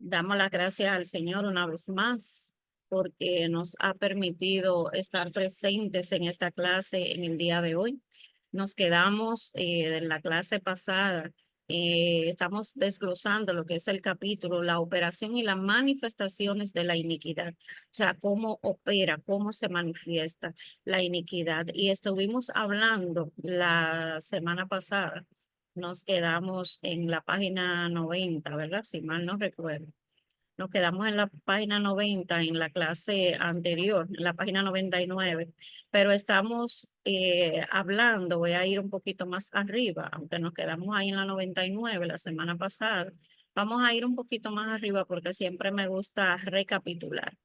Damos las gracias al Señor una vez más porque nos ha permitido estar presentes en esta clase en el día de hoy. Nos quedamos en la clase pasada, estamos desglosando lo que es el capítulo, la operación y las manifestaciones de la iniquidad. O sea, cómo opera, cómo se manifiesta la iniquidad. Y estuvimos hablando la semana pasada. Nos quedamos en la página 90, ¿verdad? Si mal no recuerdo. Nos quedamos en la página 90 en la clase anterior, en la página 99, pero estamos hablando, voy a ir un poquito más arriba, aunque nos quedamos ahí en la 99 la semana pasada. Vamos a ir un poquito más arriba porque siempre me gusta recapitular.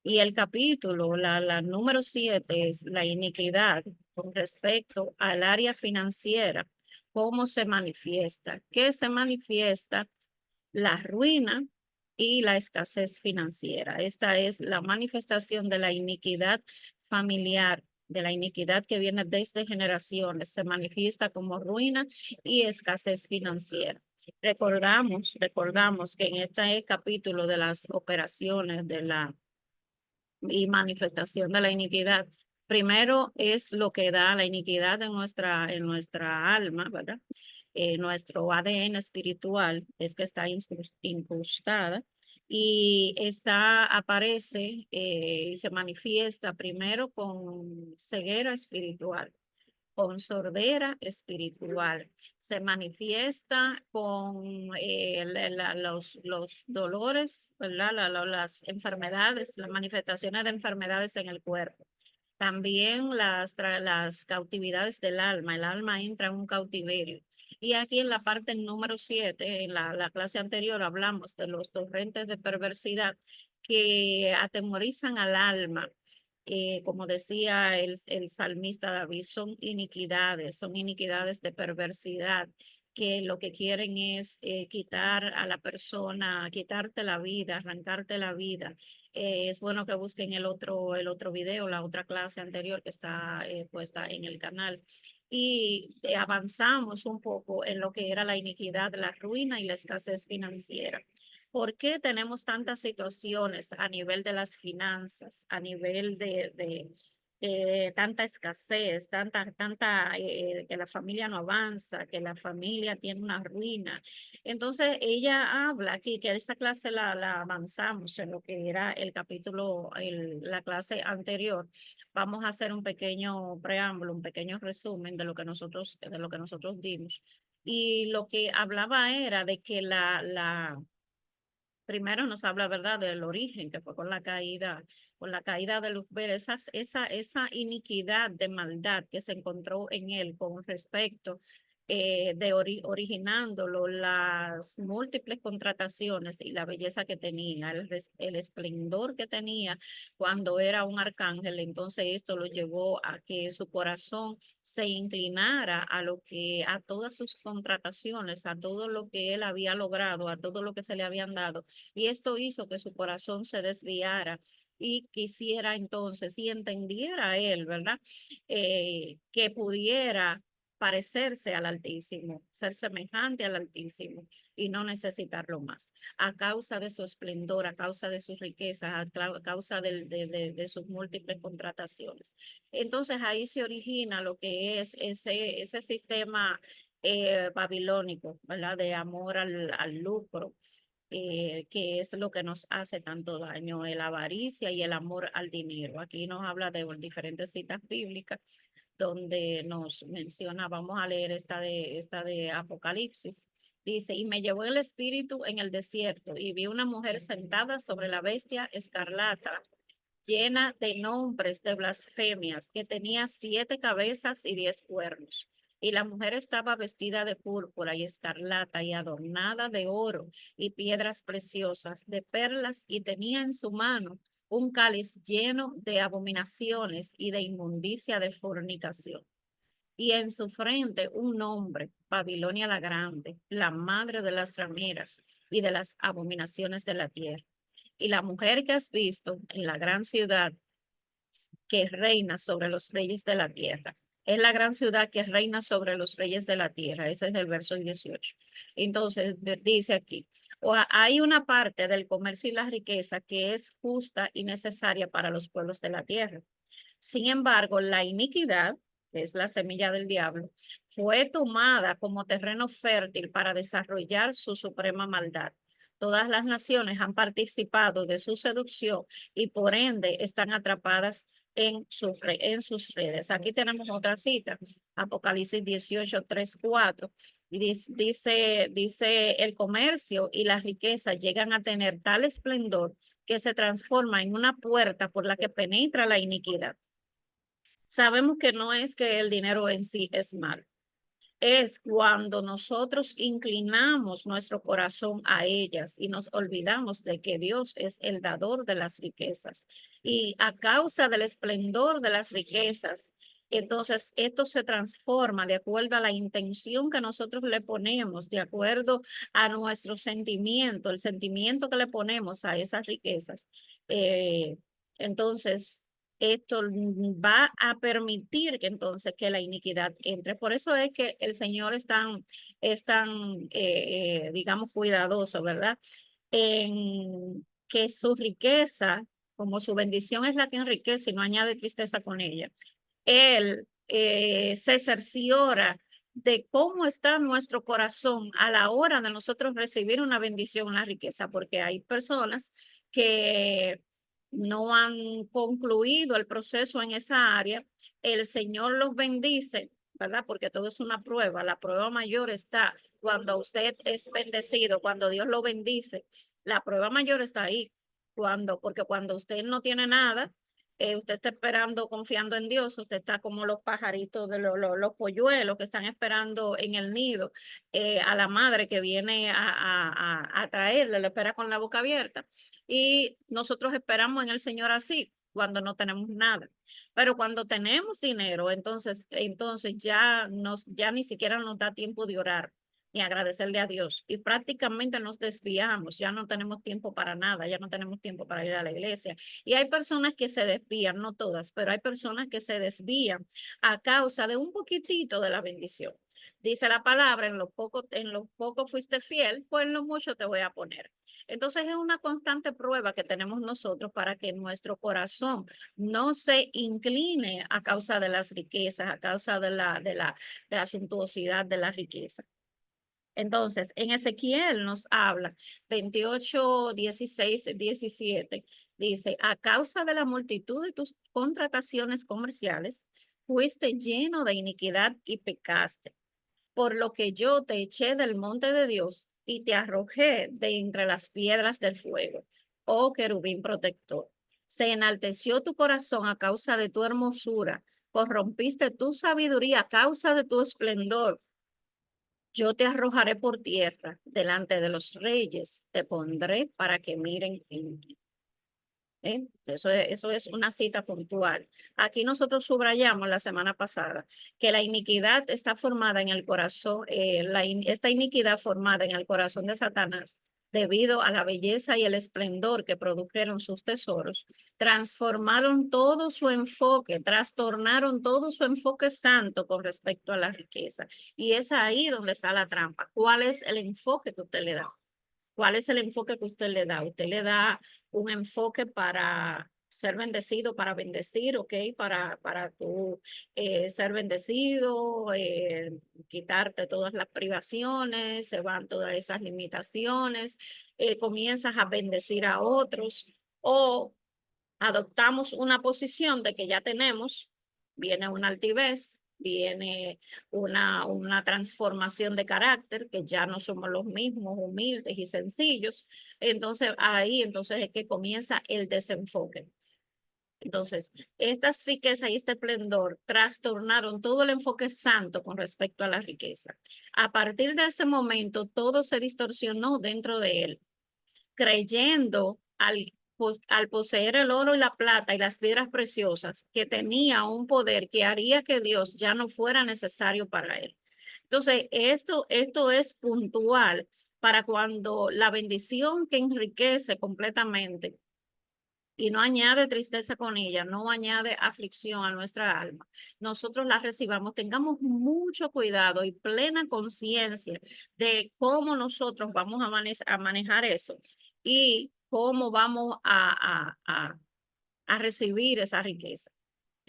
Y el capítulo, la número 7 es la iniquidad con respecto al área financiera. ¿Cómo se manifiesta? ¿Qué se manifiesta? La ruina y la escasez financiera. Esta es la manifestación de la iniquidad familiar, de la iniquidad que viene desde generaciones. Se manifiesta como ruina y escasez financiera. Recordamos que en este capítulo de las operaciones de la y manifestación de la iniquidad. Primero es lo que da la iniquidad en nuestra alma, ¿verdad? Nuestro ADN espiritual es que está incrustada y aparece y se manifiesta primero con ceguera espiritual, con sordera espiritual. Se manifiesta con los dolores, ¿verdad? Las enfermedades, las manifestaciones de enfermedades en el cuerpo. También las cautividades del alma. El alma entra en un cautiverio. Y aquí en la parte número 7, en la clase anterior, hablamos de los torrentes de perversidad que atemorizan al alma. Como decía el salmista David, son iniquidades de perversidad que lo que quieren es quitar a la persona, quitarte la vida, arrancarte la vida. Es bueno que busquen el otro video, la otra clase anterior que está puesta en el canal. Y avanzamos un poco en lo que era la iniquidad, la ruina y la escasez financiera. ¿Por qué tenemos tantas situaciones a nivel de las finanzas, a nivel de tanta escasez, que la familia no avanza, que la familia tiene una ruina? Entonces, ella habla aquí, que esa clase la avanzamos en lo que era el capítulo, la clase anterior. Vamos a hacer un pequeño preámbulo, un pequeño resumen de lo que nosotros dimos. Y lo que hablaba era de que primero nos habla, ¿verdad?, del origen, que fue con la caída de Luzbel, esa iniquidad de maldad que se encontró en él con respecto originándolo las múltiples contrataciones y la belleza que tenía, el esplendor que tenía cuando era un arcángel. Entonces esto lo llevó a que su corazón se inclinara a todas sus contrataciones, a todo lo que él había logrado, a todo lo que se le habían dado, y esto hizo que su corazón se desviara y quisiera entonces, y entendiera él, ¿verdad? Que pudiera parecerse al Altísimo, ser semejante al Altísimo y no necesitarlo más, a causa de su esplendor, a causa de sus riquezas, a causa de sus múltiples contrataciones. Entonces ahí se origina lo que es ese sistema babilónico, ¿verdad? De amor al lucro, que es lo que nos hace tanto daño, la avaricia y el amor al dinero. Aquí nos habla de diferentes citas bíblicas donde nos menciona, vamos a leer esta de Apocalipsis. Dice, y me llevó el espíritu en el desierto y vi una mujer sentada sobre la bestia escarlata, llena de nombres de blasfemias, que tenía 7 cabezas y 10 cuernos. Y la mujer estaba vestida de púrpura y escarlata y adornada de oro y piedras preciosas, de perlas, y tenía en su mano un cáliz lleno de abominaciones y de inmundicia de fornicación. Y en su frente un nombre, Babilonia la Grande, la madre de las rameras y de las abominaciones de la tierra. Y la mujer que has visto en la gran ciudad que reina sobre los reyes de la tierra. Es la gran ciudad que reina sobre los reyes de la tierra. Ese es el verso 18. Entonces, dice aquí, hay una parte del comercio y la riqueza que es justa y necesaria para los pueblos de la tierra. Sin embargo, la iniquidad, que es la semilla del diablo, fue tomada como terreno fértil para desarrollar su suprema maldad. Todas las naciones han participado de su seducción y por ende están atrapadas en sus redes. Aquí tenemos otra cita, Apocalipsis 18, 3, 4. Y dice, el comercio y la riqueza llegan a tener tal esplendor que se transforma en una puerta por la que penetra la iniquidad. Sabemos que no es que el dinero en sí es malo, es cuando nosotros inclinamos nuestro corazón a ellas y nos olvidamos de que Dios es el dador de las riquezas. Y a causa del esplendor de las riquezas, entonces esto se transforma de acuerdo a la intención que nosotros le ponemos, de acuerdo a nuestro sentimiento, el sentimiento que le ponemos a esas riquezas. Entonces, esto va a permitir que entonces que la iniquidad entre. Por eso es que el Señor es tan, digamos, cuidadoso, ¿verdad? En que su riqueza, como su bendición es la que enriquece y no añade tristeza con ella, Él se cerciora de cómo está nuestro corazón a la hora de nosotros recibir una bendición, una riqueza, porque hay personas que no han concluido el proceso en esa área. El Señor los bendice, ¿verdad? Porque todo es una prueba. La prueba mayor está cuando usted es bendecido, cuando Dios lo bendice. La prueba mayor está ahí, porque cuando usted no tiene nada, usted está esperando, confiando en Dios, usted está como los pajaritos de los polluelos que están esperando en el nido a la madre que viene a traerle, le espera con la boca abierta. Y nosotros esperamos en el Señor así cuando no tenemos nada. Pero cuando tenemos dinero, entonces ya ni siquiera nos da tiempo de orar ni agradecerle a Dios. Y prácticamente nos desviamos, ya no tenemos tiempo para nada, ya no tenemos tiempo para ir a la iglesia. Y hay personas que se desvían, no todas, pero hay personas que se desvían a causa de un poquitito de la bendición. Dice la palabra, en lo poco fuiste fiel, pues en lo mucho te voy a poner. Entonces es una constante prueba que tenemos nosotros para que nuestro corazón no se incline a causa de las riquezas, a causa de la suntuosidad de la riqueza. Entonces, en Ezequiel nos habla 28, 16, 17. Dice, a causa de la multitud de tus contrataciones comerciales, fuiste lleno de iniquidad y pecaste, por lo que yo te eché del monte de Dios y te arrojé de entre las piedras del fuego, oh querubín protector. Se enalteció tu corazón a causa de tu hermosura, corrompiste tu sabiduría a causa de tu esplendor. Yo te arrojaré por tierra delante de los reyes, te pondré para que miren en ti. Eso es una cita puntual. Aquí nosotros subrayamos la semana pasada que la iniquidad está formada en el corazón, esta iniquidad formada en el corazón de Satanás debido a la belleza y el esplendor que produjeron sus tesoros, transformaron todo su enfoque, trastornaron todo su enfoque santo con respecto a la riqueza. Y es ahí donde está la trampa. ¿Cuál es el enfoque que usted le da? ¿Cuál es el enfoque que usted le da? Usted le da un enfoque para ser bendecido, para bendecir, ¿ok? Para tú ser bendecido, quitarte todas las privaciones, se van todas esas limitaciones, comienzas a bendecir a otros o adoptamos una posición de que ya tenemos, viene una altivez, viene una transformación de carácter, que ya no somos los mismos, humildes y sencillos. Entonces es que comienza el desenfoque. Entonces, estas riquezas y este esplendor trastornaron todo el enfoque santo con respecto a la riqueza. A partir de ese momento, todo se distorsionó dentro de él, creyendo al poseer el oro y la plata y las piedras preciosas, que tenía un poder que haría que Dios ya no fuera necesario para él. Entonces, esto es puntual para cuando la bendición que enriquece completamente y no añade tristeza con ella, no añade aflicción a nuestra alma, nosotros la recibamos, tengamos mucho cuidado y plena conciencia de cómo nosotros vamos a manejar eso y cómo vamos a recibir esa riqueza.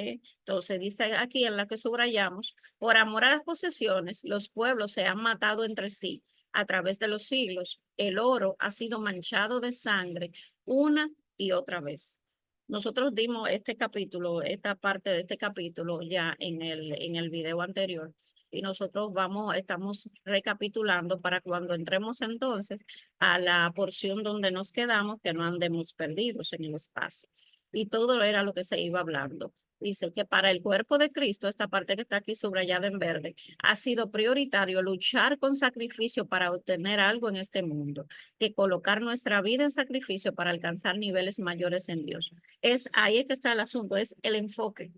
Entonces dice aquí en la que subrayamos, por amor a las posesiones, los pueblos se han matado entre sí a través de los siglos. El oro ha sido manchado de sangre una y otra vez. Nosotros dimos este capítulo, esta parte de este capítulo ya en el video anterior y nosotros estamos recapitulando para cuando entremos entonces a la porción donde nos quedamos, que no andemos perdidos en el espacio. Y todo era lo que se iba hablando. Dice que para el cuerpo de Cristo, esta parte que está aquí subrayada en verde, ha sido prioritario luchar con sacrificio para obtener algo en este mundo, que colocar nuestra vida en sacrificio para alcanzar niveles mayores en Dios. Ahí es que está el asunto, es el enfoque.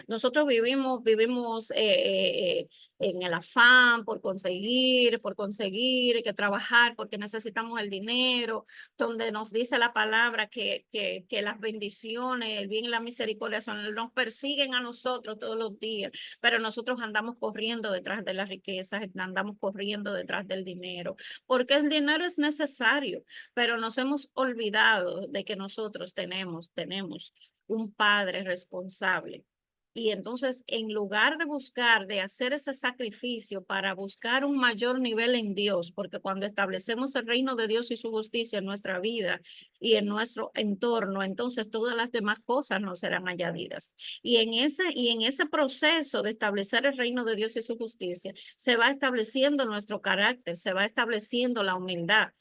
Nosotros vivimos en el afán por conseguir, que trabajar porque necesitamos el dinero, donde nos dice la palabra que las bendiciones, el bien y la misericordia nos persiguen a nosotros todos los días, pero nosotros andamos corriendo detrás de las riquezas, andamos corriendo detrás del dinero, porque el dinero es necesario, pero nos hemos olvidado de que nosotros tenemos un padre responsable. Y entonces, en lugar de buscar, de hacer ese sacrificio para buscar un mayor nivel en Dios, porque cuando establecemos el reino de Dios y su justicia en nuestra vida y en nuestro entorno, entonces todas las demás cosas nos serán añadidas. Y en ese proceso de establecer el reino de Dios y su justicia, se va estableciendo nuestro carácter, se va estableciendo la humildad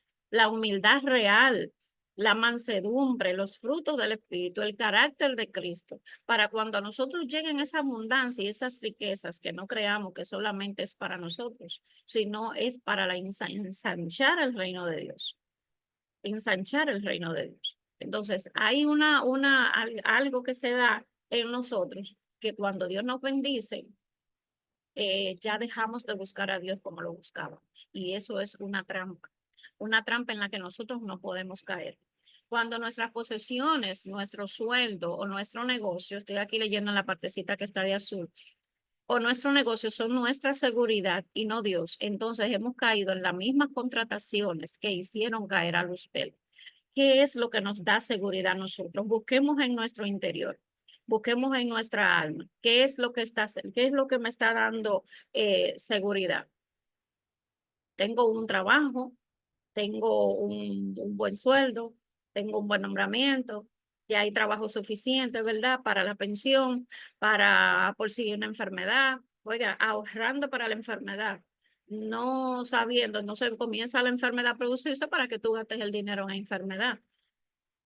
real, la mansedumbre, los frutos del Espíritu, el carácter de Cristo, para cuando a nosotros lleguen esa abundancia y esas riquezas, que no creamos que solamente es para nosotros, sino es para ensanchar el reino de Dios, ensanchar el reino de Dios. Entonces, hay algo que se da en nosotros, que cuando Dios nos bendice, ya dejamos de buscar a Dios como lo buscábamos. Y eso es una trampa en la que nosotros no podemos caer. Cuando nuestras posesiones, nuestro sueldo o nuestro negocio, estoy aquí leyendo en la partecita que está de azul, o nuestro negocio son nuestra seguridad y no Dios, entonces hemos caído en las mismas contrataciones que hicieron caer a Luzbel. ¿Qué es lo que nos da seguridad a nosotros? Busquemos en nuestro interior, busquemos en nuestra alma. ¿Qué es lo que me está dando seguridad? Tengo un trabajo, tengo un buen sueldo, tengo un buen nombramiento, ya hay trabajo suficiente, ¿verdad? Para la pensión, para por si hay una enfermedad. Oiga, ahorrando para la enfermedad, no sabiendo, no se comienza la enfermedad a producirse para que tú gastes el dinero en la enfermedad.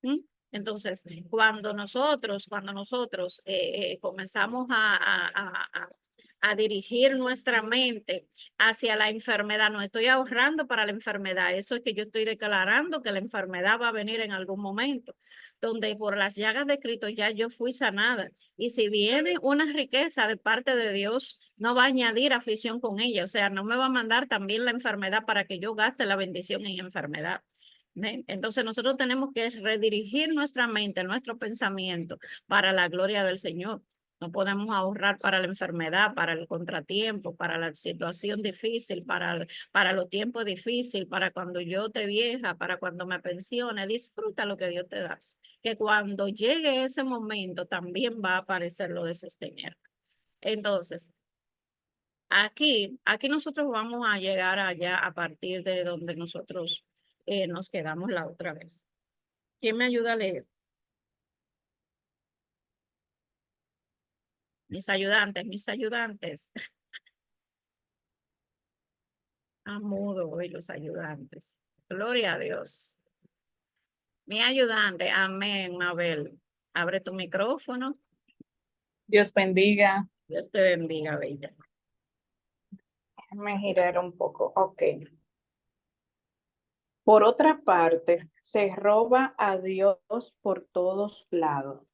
¿Mm? Entonces, cuando nosotros comenzamos a dirigir nuestra mente hacia la enfermedad, no estoy ahorrando para la enfermedad, eso es que yo estoy declarando que la enfermedad va a venir en algún momento, donde por las llagas de Cristo ya yo fui sanada. Y si viene una riqueza de parte de Dios, no va a añadir aflicción con ella, o sea, no me va a mandar también la enfermedad para que yo gaste la bendición en enfermedad. Entonces nosotros tenemos que redirigir nuestra mente, nuestro pensamiento para la gloria del Señor. No podemos ahorrar para la enfermedad, para el contratiempo, para la situación difícil, para los tiempos difíciles, para cuando yo te vieja, para cuando me pensione. Disfruta lo que Dios te da. Que cuando llegue ese momento también va a aparecer lo de sostener. Entonces, aquí nosotros vamos a llegar allá a partir de donde nosotros nos quedamos la otra vez. ¿Quién me ayuda a leer? Mis ayudantes, mis ayudantes. A mudo hoy los ayudantes. Gloria a Dios. Mi ayudante, amén, Mabel. Abre tu micrófono. Dios bendiga. Dios te bendiga, bella. Déjame girar un poco. Ok. Por otra parte, se roba a Dios por todos lados,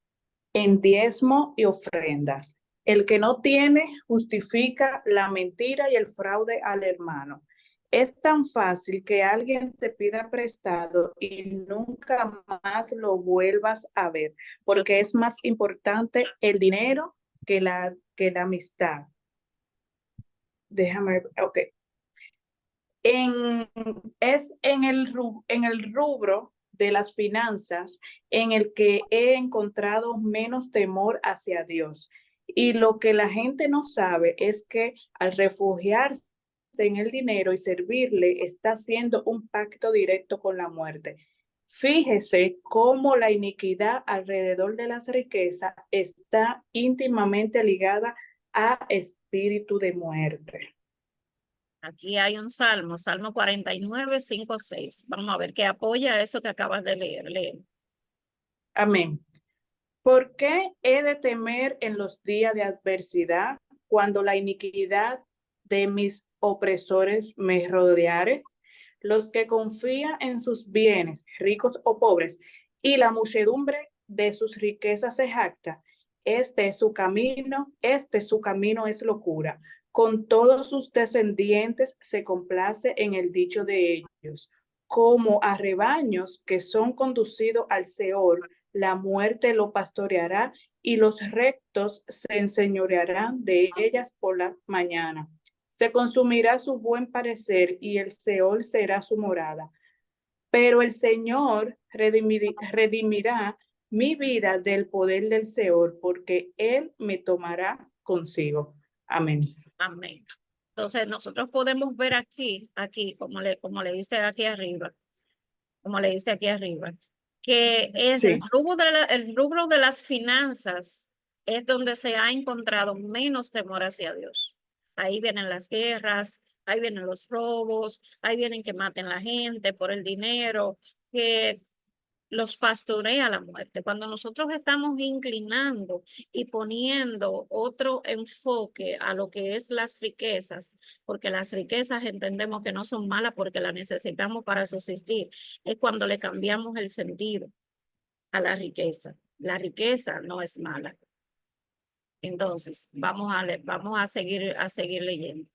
en diezmo y ofrendas. El que no tiene justifica la mentira y el fraude al hermano. Es tan fácil que alguien te pida prestado y nunca más lo vuelvas a ver, porque es más importante el dinero que la amistad. Déjame ver, ok. En, es en el rubro de las finanzas en el que he encontrado menos temor hacia Dios. Y lo que la gente no sabe es que al refugiarse en el dinero y servirle, está haciendo un pacto directo con la muerte. Fíjese cómo la iniquidad alrededor de las riquezas está íntimamente ligada a espíritu de muerte. Aquí hay un salmo, Salmo 49, 5, 6. Vamos a ver qué apoya eso que acabas de leer. Lee. Amén. ¿Por qué he de temer en los días de adversidad cuando la iniquidad de mis opresores me rodeare? Los que confían en sus bienes, ricos o pobres, y la muchedumbre de sus riquezas se jacta. Este su camino es locura. Con todos sus descendientes se complace en el dicho de ellos. Como a rebaños que son conducidos al Seol, la muerte lo pastoreará y los rectos se enseñorearán de ellas por la mañana. Se consumirá su buen parecer y el Seol será su morada. Pero el Señor redimirá mi vida del poder del Seol, porque Él me tomará consigo. Amén. Amén. Entonces, nosotros podemos ver aquí, como le dice aquí arriba, como le dice aquí arriba, que es Sí, el rubro de las finanzas es donde se ha encontrado menos temor hacia Dios. Ahí vienen las guerras, ahí vienen los robos, ahí vienen que maten a la gente por el dinero, que los pastorea la muerte. Cuando nosotros estamos inclinando y poniendo otro enfoque a lo que es las riquezas, porque las riquezas entendemos que no son malas porque las necesitamos para subsistir, es cuando le cambiamos el sentido a la riqueza. La riqueza no es mala. Entonces, vamos a seguir leyendo.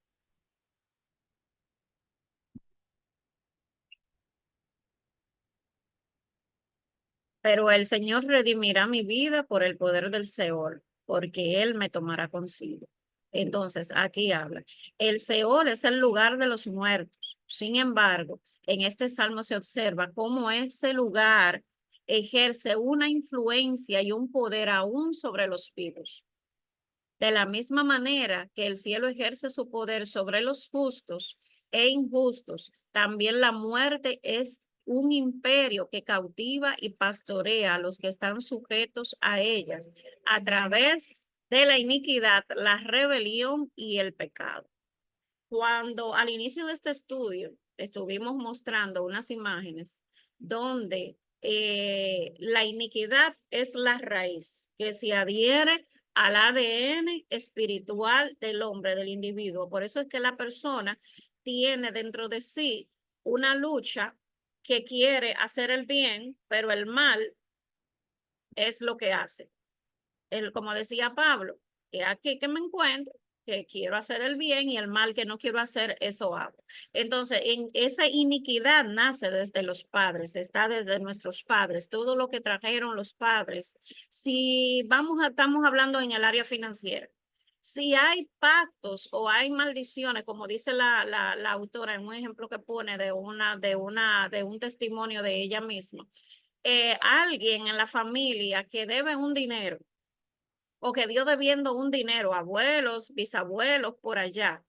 Pero el Señor redimirá mi vida por el poder del Seol, porque Él me tomará consigo. Entonces, aquí habla. El Seol es el lugar de los muertos. Sin embargo, en este salmo se observa cómo ese lugar ejerce una influencia y un poder aún sobre los vivos. De la misma manera que el cielo ejerce su poder sobre los justos e injustos, también la muerte es un imperio que cautiva y pastorea a los que están sujetos a ellas a través de la iniquidad, la rebelión y el pecado. Cuando al inicio de este estudio estuvimos mostrando unas imágenes donde la iniquidad es la raíz que se adhiere al ADN espiritual del hombre, del individuo. Por eso es que la persona tiene dentro de sí una lucha que quiere hacer el bien, pero el mal es lo que hace. Como decía Pablo, que aquí que me encuentro, que quiero hacer el bien y el mal que no quiero hacer, eso hago. Entonces, en esa iniquidad nace desde los padres, está desde nuestros padres, todo lo que trajeron los padres. Si estamos hablando en el área financiera, si hay pactos o hay maldiciones, como dice la autora en un ejemplo que pone de un testimonio de ella misma, alguien en la familia que debe un dinero o que dio debiendo un dinero, abuelos, bisabuelos, por allá.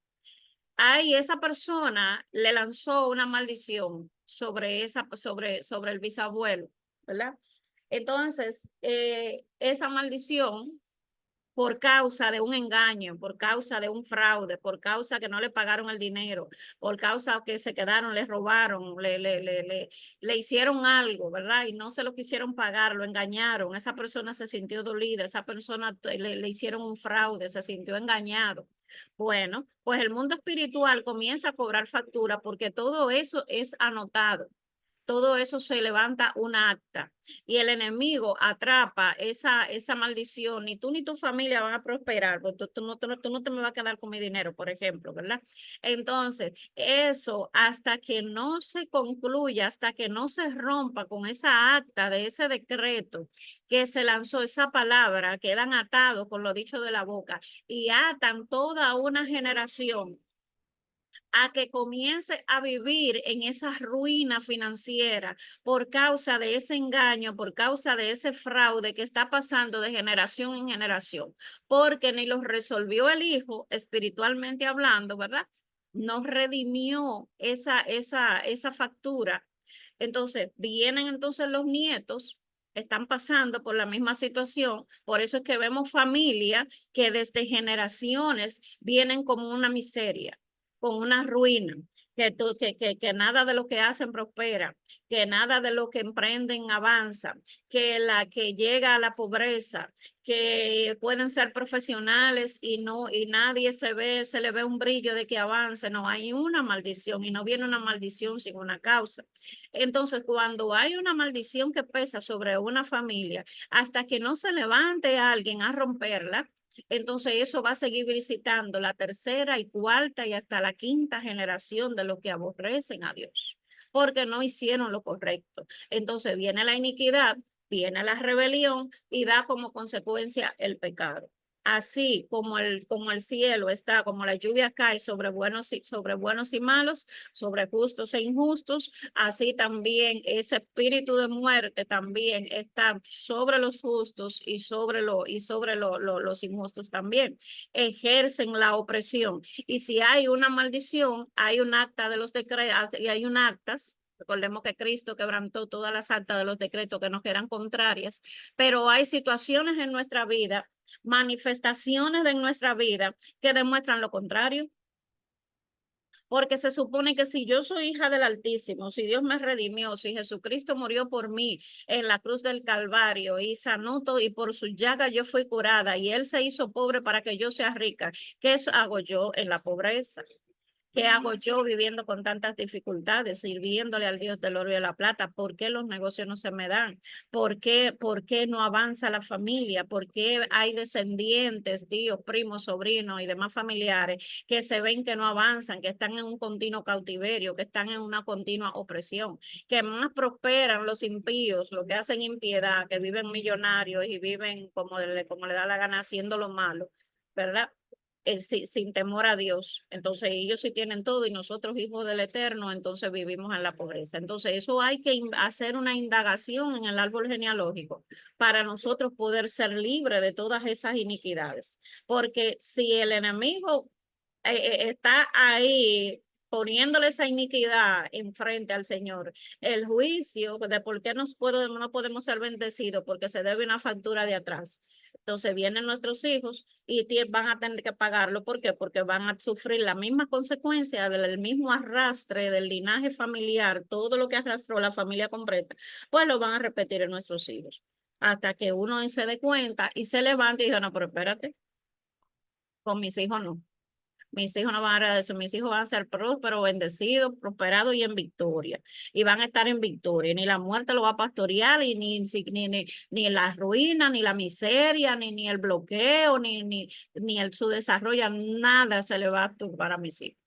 Ahí esa persona le lanzó una maldición sobre el bisabuelo, ¿verdad? Entonces, esa maldición por causa de un engaño, por causa de un fraude, por causa que no le pagaron el dinero, por causa que se quedaron, le robaron, le hicieron algo, ¿verdad? Y no se lo quisieron pagar, lo engañaron. Esa persona se sintió dolida, esa persona le hicieron un fraude, se sintió engañado. Bueno, pues el mundo espiritual comienza a cobrar factura porque todo eso es anotado. todo eso se levanta una acta y el enemigo atrapa esa maldición. Ni tú ni tu familia van a prosperar, porque tú no te me vas a quedar con mi dinero, por ejemplo, ¿verdad? Entonces, eso hasta que no se concluya, hasta que no se rompa con esa acta de ese decreto que se lanzó, esa palabra, quedan atados con lo dicho de la boca y atan toda una generación a que comience a vivir en esa ruina financiera por causa de ese engaño, por causa de ese fraude que está pasando de generación en generación, porque ni los resolvió el hijo espiritualmente hablando, ¿verdad? No redimió esa factura. Entonces, vienen entonces los nietos, están pasando por la misma situación, por eso es que vemos familias que desde generaciones vienen como una miseria, con una ruina, que nada de lo que hacen prospera, que nada de lo que emprenden avanza, que la que llega a la pobreza, que pueden ser profesionales y nadie se le ve un brillo de que avance, no hay una maldición y no viene una maldición sin una causa. Entonces, cuando hay una maldición que pesa sobre una familia, hasta que no se levante alguien a romperla, entonces eso va a seguir visitando la tercera y cuarta y hasta la quinta generación de los que aborrecen a Dios, porque no hicieron lo correcto. Entonces viene la iniquidad, viene la rebelión y da como consecuencia el pecado. Así como el cielo está, como la lluvia cae sobre buenos y malos, sobre justos e injustos, así también ese espíritu de muerte también está sobre los justos y los injustos también. Ejercen la opresión. Y si hay una maldición, hay un acta de los decretos y hay un actas. Recordemos que Cristo quebrantó todas las actas de los decretos que nos eran contrarias, pero hay situaciones en nuestra vida, manifestaciones de nuestra vida que demuestran lo contrario. Porque se supone que si yo soy hija del Altísimo, si Dios me redimió, si Jesucristo murió por mí en la cruz del Calvario y sanó todo y por su llaga yo fui curada y Él se hizo pobre para que yo sea rica, ¿qué hago yo en la pobreza? ¿Qué hago yo viviendo con tantas dificultades, sirviéndole al Dios del oro y de la plata? ¿Por qué los negocios no se me dan? Por qué no avanza la familia? ¿Por qué hay descendientes, tíos, primos, sobrinos y demás familiares que se ven que no avanzan, que están en un continuo cautiverio, que están en una continua opresión, que más prosperan los impíos, los que hacen impiedad, que viven millonarios y viven como le da la gana haciendo lo malo, ¿verdad? Sin temor a Dios. Entonces ellos sí tienen todo y nosotros hijos del Eterno, entonces vivimos en la pobreza. Entonces eso hay que hacer una indagación en el árbol genealógico para nosotros poder ser libres de todas esas iniquidades. Porque si el enemigo está ahí poniéndole esa iniquidad enfrente al Señor, el juicio de por qué no podemos ser bendecidos, porque se debe una factura de atrás. Entonces vienen nuestros hijos y van a tener que pagarlo. ¿Por qué? Porque van a sufrir la misma consecuencia del mismo arrastre del linaje familiar, todo lo que arrastró la familia completa, pues lo van a repetir en nuestros hijos. Hasta que uno se dé cuenta y se levante y diga, no, pero espérate, con mis hijos no. Mis hijos no van a agradecer, mis hijos van a ser prósperos, bendecidos, prosperados y en victoria. Y van a estar en victoria. Ni la muerte lo va a pastorear, y ni la ruina, ni la miseria, ni el bloqueo, su desarrollo, nada se le va a turbar a mis hijos.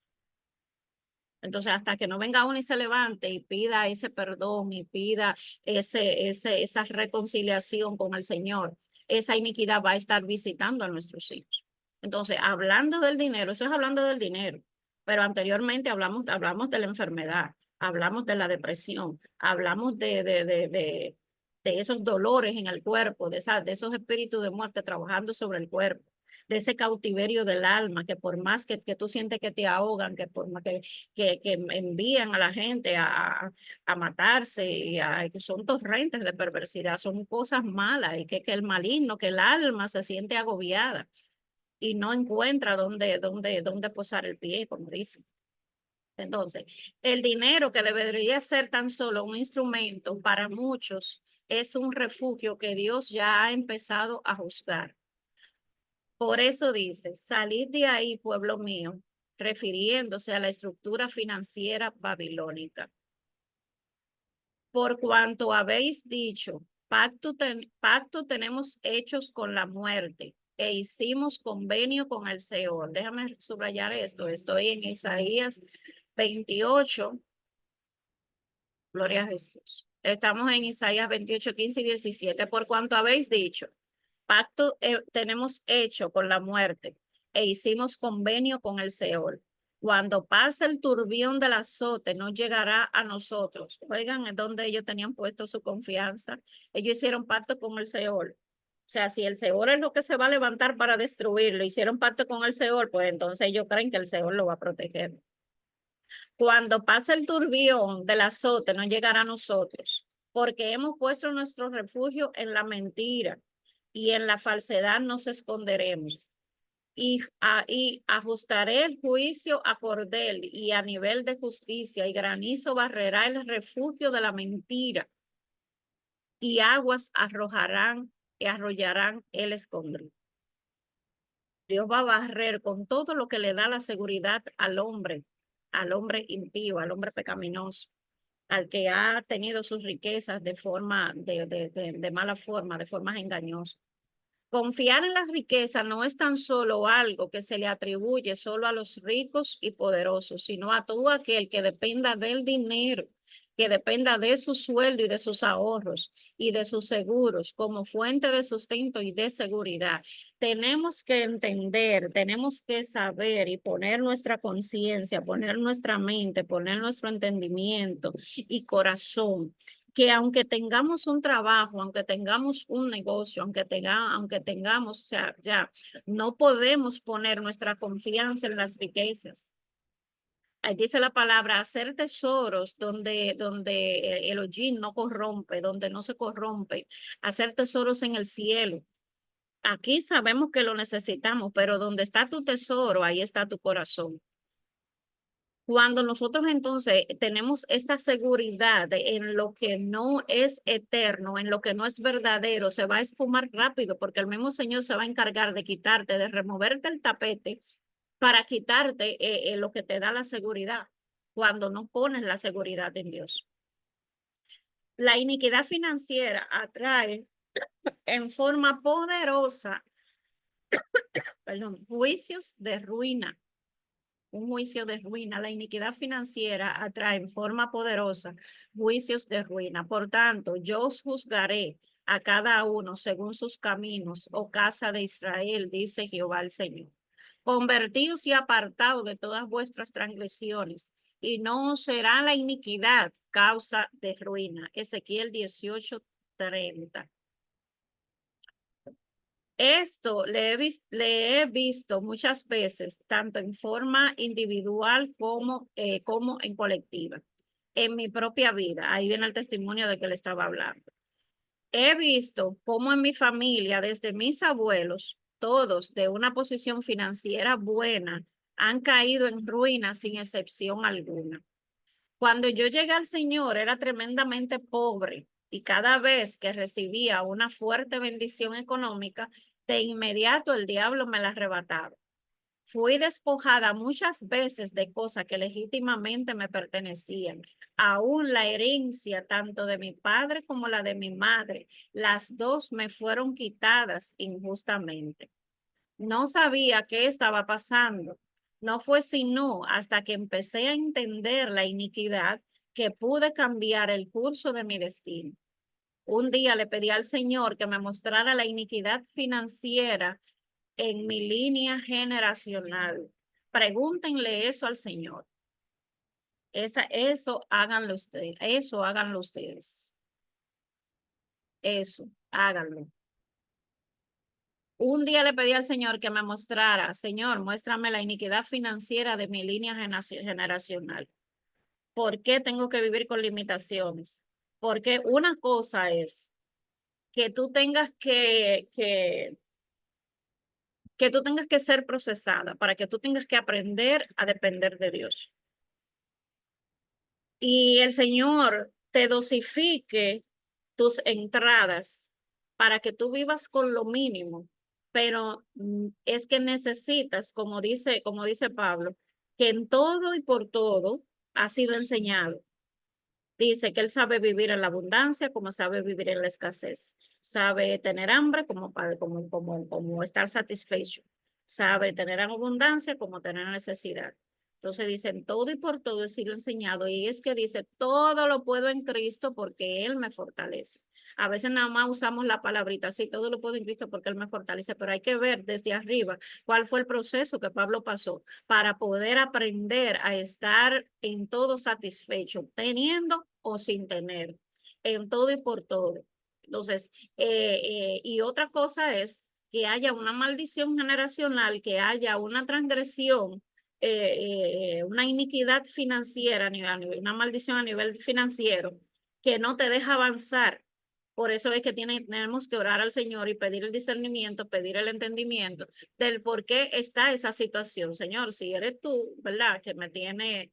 Entonces, hasta que no venga uno y se levante y pida ese perdón y pida esa reconciliación con el Señor, esa iniquidad va a estar visitando a nuestros hijos. Entonces, hablando del dinero, eso es hablando del dinero, pero anteriormente hablamos de la enfermedad, hablamos de la depresión, hablamos de esos dolores en el cuerpo, de esos espíritus de muerte trabajando sobre el cuerpo, de ese cautiverio del alma, que por más que tú sientes que te ahogan, que por más que envían a la gente a matarse, que son torrentes de perversidad, son cosas malas, y que el maligno, que el alma se siente agobiada y no encuentra dónde posar el pie, como dicen. Entonces, el dinero que debería ser tan solo un instrumento para muchos es un refugio que Dios ya ha empezado a juzgar. Por eso dice, salid de ahí, pueblo mío, refiriéndose a la estructura financiera babilónica. por cuanto habéis dicho, pacto tenemos hechos con la muerte e hicimos convenio con el Señor. Déjame subrayar esto. Estoy en Isaías 28. Gloria a Jesús. Estamos en Isaías 28, 15 y 17. Por cuanto habéis dicho, pacto tenemos hecho con la muerte e hicimos convenio con el Seol. Cuando pase el turbión del azote, no llegará a nosotros. Oigan, es donde ellos tenían puesto su confianza. Ellos hicieron pacto con el Seol. O sea, si el Seol es lo que se va a levantar para destruirlo, hicieron pacto con el Seol, pues entonces ellos creen que el Seol lo va a proteger. Cuando pase el turbión del azote, no llegará a nosotros, porque hemos puesto nuestro refugio en la mentira y en la falsedad nos esconderemos. Y ajustaré el juicio a cordel y a nivel de justicia, y granizo barrerá el refugio de la mentira, y aguas arrojarán y arrollarán el escondrijo. Dios va a barrer con todo lo que le da la seguridad al hombre impío, al hombre pecaminoso, al que ha tenido sus riquezas de forma, de mala forma, de formas engañosas. Confiar en las riquezas no es tan solo algo que se le atribuye solo a los ricos y poderosos, sino a todo aquel que dependa del dinero, que dependa de su sueldo y de sus ahorros y de sus seguros como fuente de sustento y de seguridad. Tenemos que entender, tenemos que saber y poner nuestra conciencia, poner nuestra mente, poner nuestro entendimiento y corazón, que aunque tengamos un trabajo, aunque tengamos un negocio, aunque tengamos, o sea, ya, no podemos poner nuestra confianza en las riquezas. Ahí dice la palabra, hacer tesoros donde el hollín no corrompe, donde no se corrompe, hacer tesoros en el cielo. Aquí sabemos que lo necesitamos, pero donde está tu tesoro, ahí está tu corazón. Cuando nosotros entonces tenemos esta seguridad en lo que no es eterno, en lo que no es verdadero, se va a esfumar rápido porque el mismo Señor se va a encargar de quitarte, de removerte el tapete para quitarte lo que te da la seguridad cuando no pones la seguridad en Dios. La iniquidad financiera atrae en forma poderosa, juicios de ruina. Un juicio de ruina. La iniquidad financiera atrae en forma poderosa juicios de ruina. Por tanto, yo os juzgaré a cada uno según sus caminos, oh casa de Israel, dice Jehová el Señor. Convertíos y apartaos de todas vuestras transgresiones, y no será la iniquidad causa de ruina. Ezequiel 18:30. Esto le he visto muchas veces, tanto en forma individual como en colectiva, en mi propia vida. Ahí viene el testimonio de que le estaba hablando. He visto cómo en mi familia, desde mis abuelos, todos de una posición financiera buena, han caído en ruina sin excepción alguna. Cuando yo llegué al Señor era tremendamente pobre y cada vez que recibía una fuerte bendición económica, de inmediato el diablo me la arrebataba. Fui despojada muchas veces de cosas que legítimamente me pertenecían. Aún la herencia, tanto de mi padre como la de mi madre, las dos me fueron quitadas injustamente. No sabía qué estaba pasando. No fue sino hasta que empecé a entender la iniquidad que pude cambiar el curso de mi destino. Un día le pedí al Señor que me mostrara la iniquidad financiera en mi línea generacional. Pregúntenle eso al Señor. Eso háganlo ustedes. Eso háganlo ustedes. Eso, háganlo. Un día le pedí al Señor que me mostrara, Señor, muéstrame la iniquidad financiera de mi línea generacional. ¿Por qué tengo que vivir con limitaciones? Porque una cosa es que tú tengas que tú tengas que ser procesada para que tú tengas que aprender a depender de Dios. Y el Señor te dosifique tus entradas para que tú vivas con lo mínimo, pero es que necesitas, como dice Pablo, que en todo y por todo ha sido enseñado. Dice que él sabe vivir en la abundancia como sabe vivir en la escasez. Sabe tener hambre como estar satisfecho. Sabe tener abundancia como tener necesidad. Entonces dicen todo y por todo he sido enseñado. Y es que dice todo lo puedo en Cristo porque Él me fortalece. A veces nada más usamos la palabrita, sí, todo lo puedo en Cristo porque Él me fortalece, pero hay que ver desde arriba cuál fue el proceso que Pablo pasó para poder aprender a estar en todo satisfecho, teniendo o sin tener, en todo y por todo. Entonces, y otra cosa es que haya una maldición generacional, que haya una transgresión, una iniquidad financiera, una maldición a nivel financiero, que no te deja avanzar. Por eso es que tenemos que orar al Señor y pedir el discernimiento, pedir el entendimiento del por qué está esa situación. Señor, si eres tú, ¿verdad? Que me tiene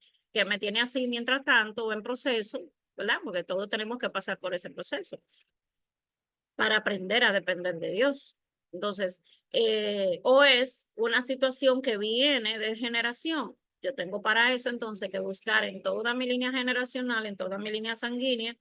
así mientras tanto en proceso, ¿verdad? Porque todos tenemos que pasar por ese proceso para aprender a depender de Dios. Entonces, o es una situación que viene de generación. Yo tengo para eso entonces que buscar en toda mi línea generacional, en toda mi línea sanguínea,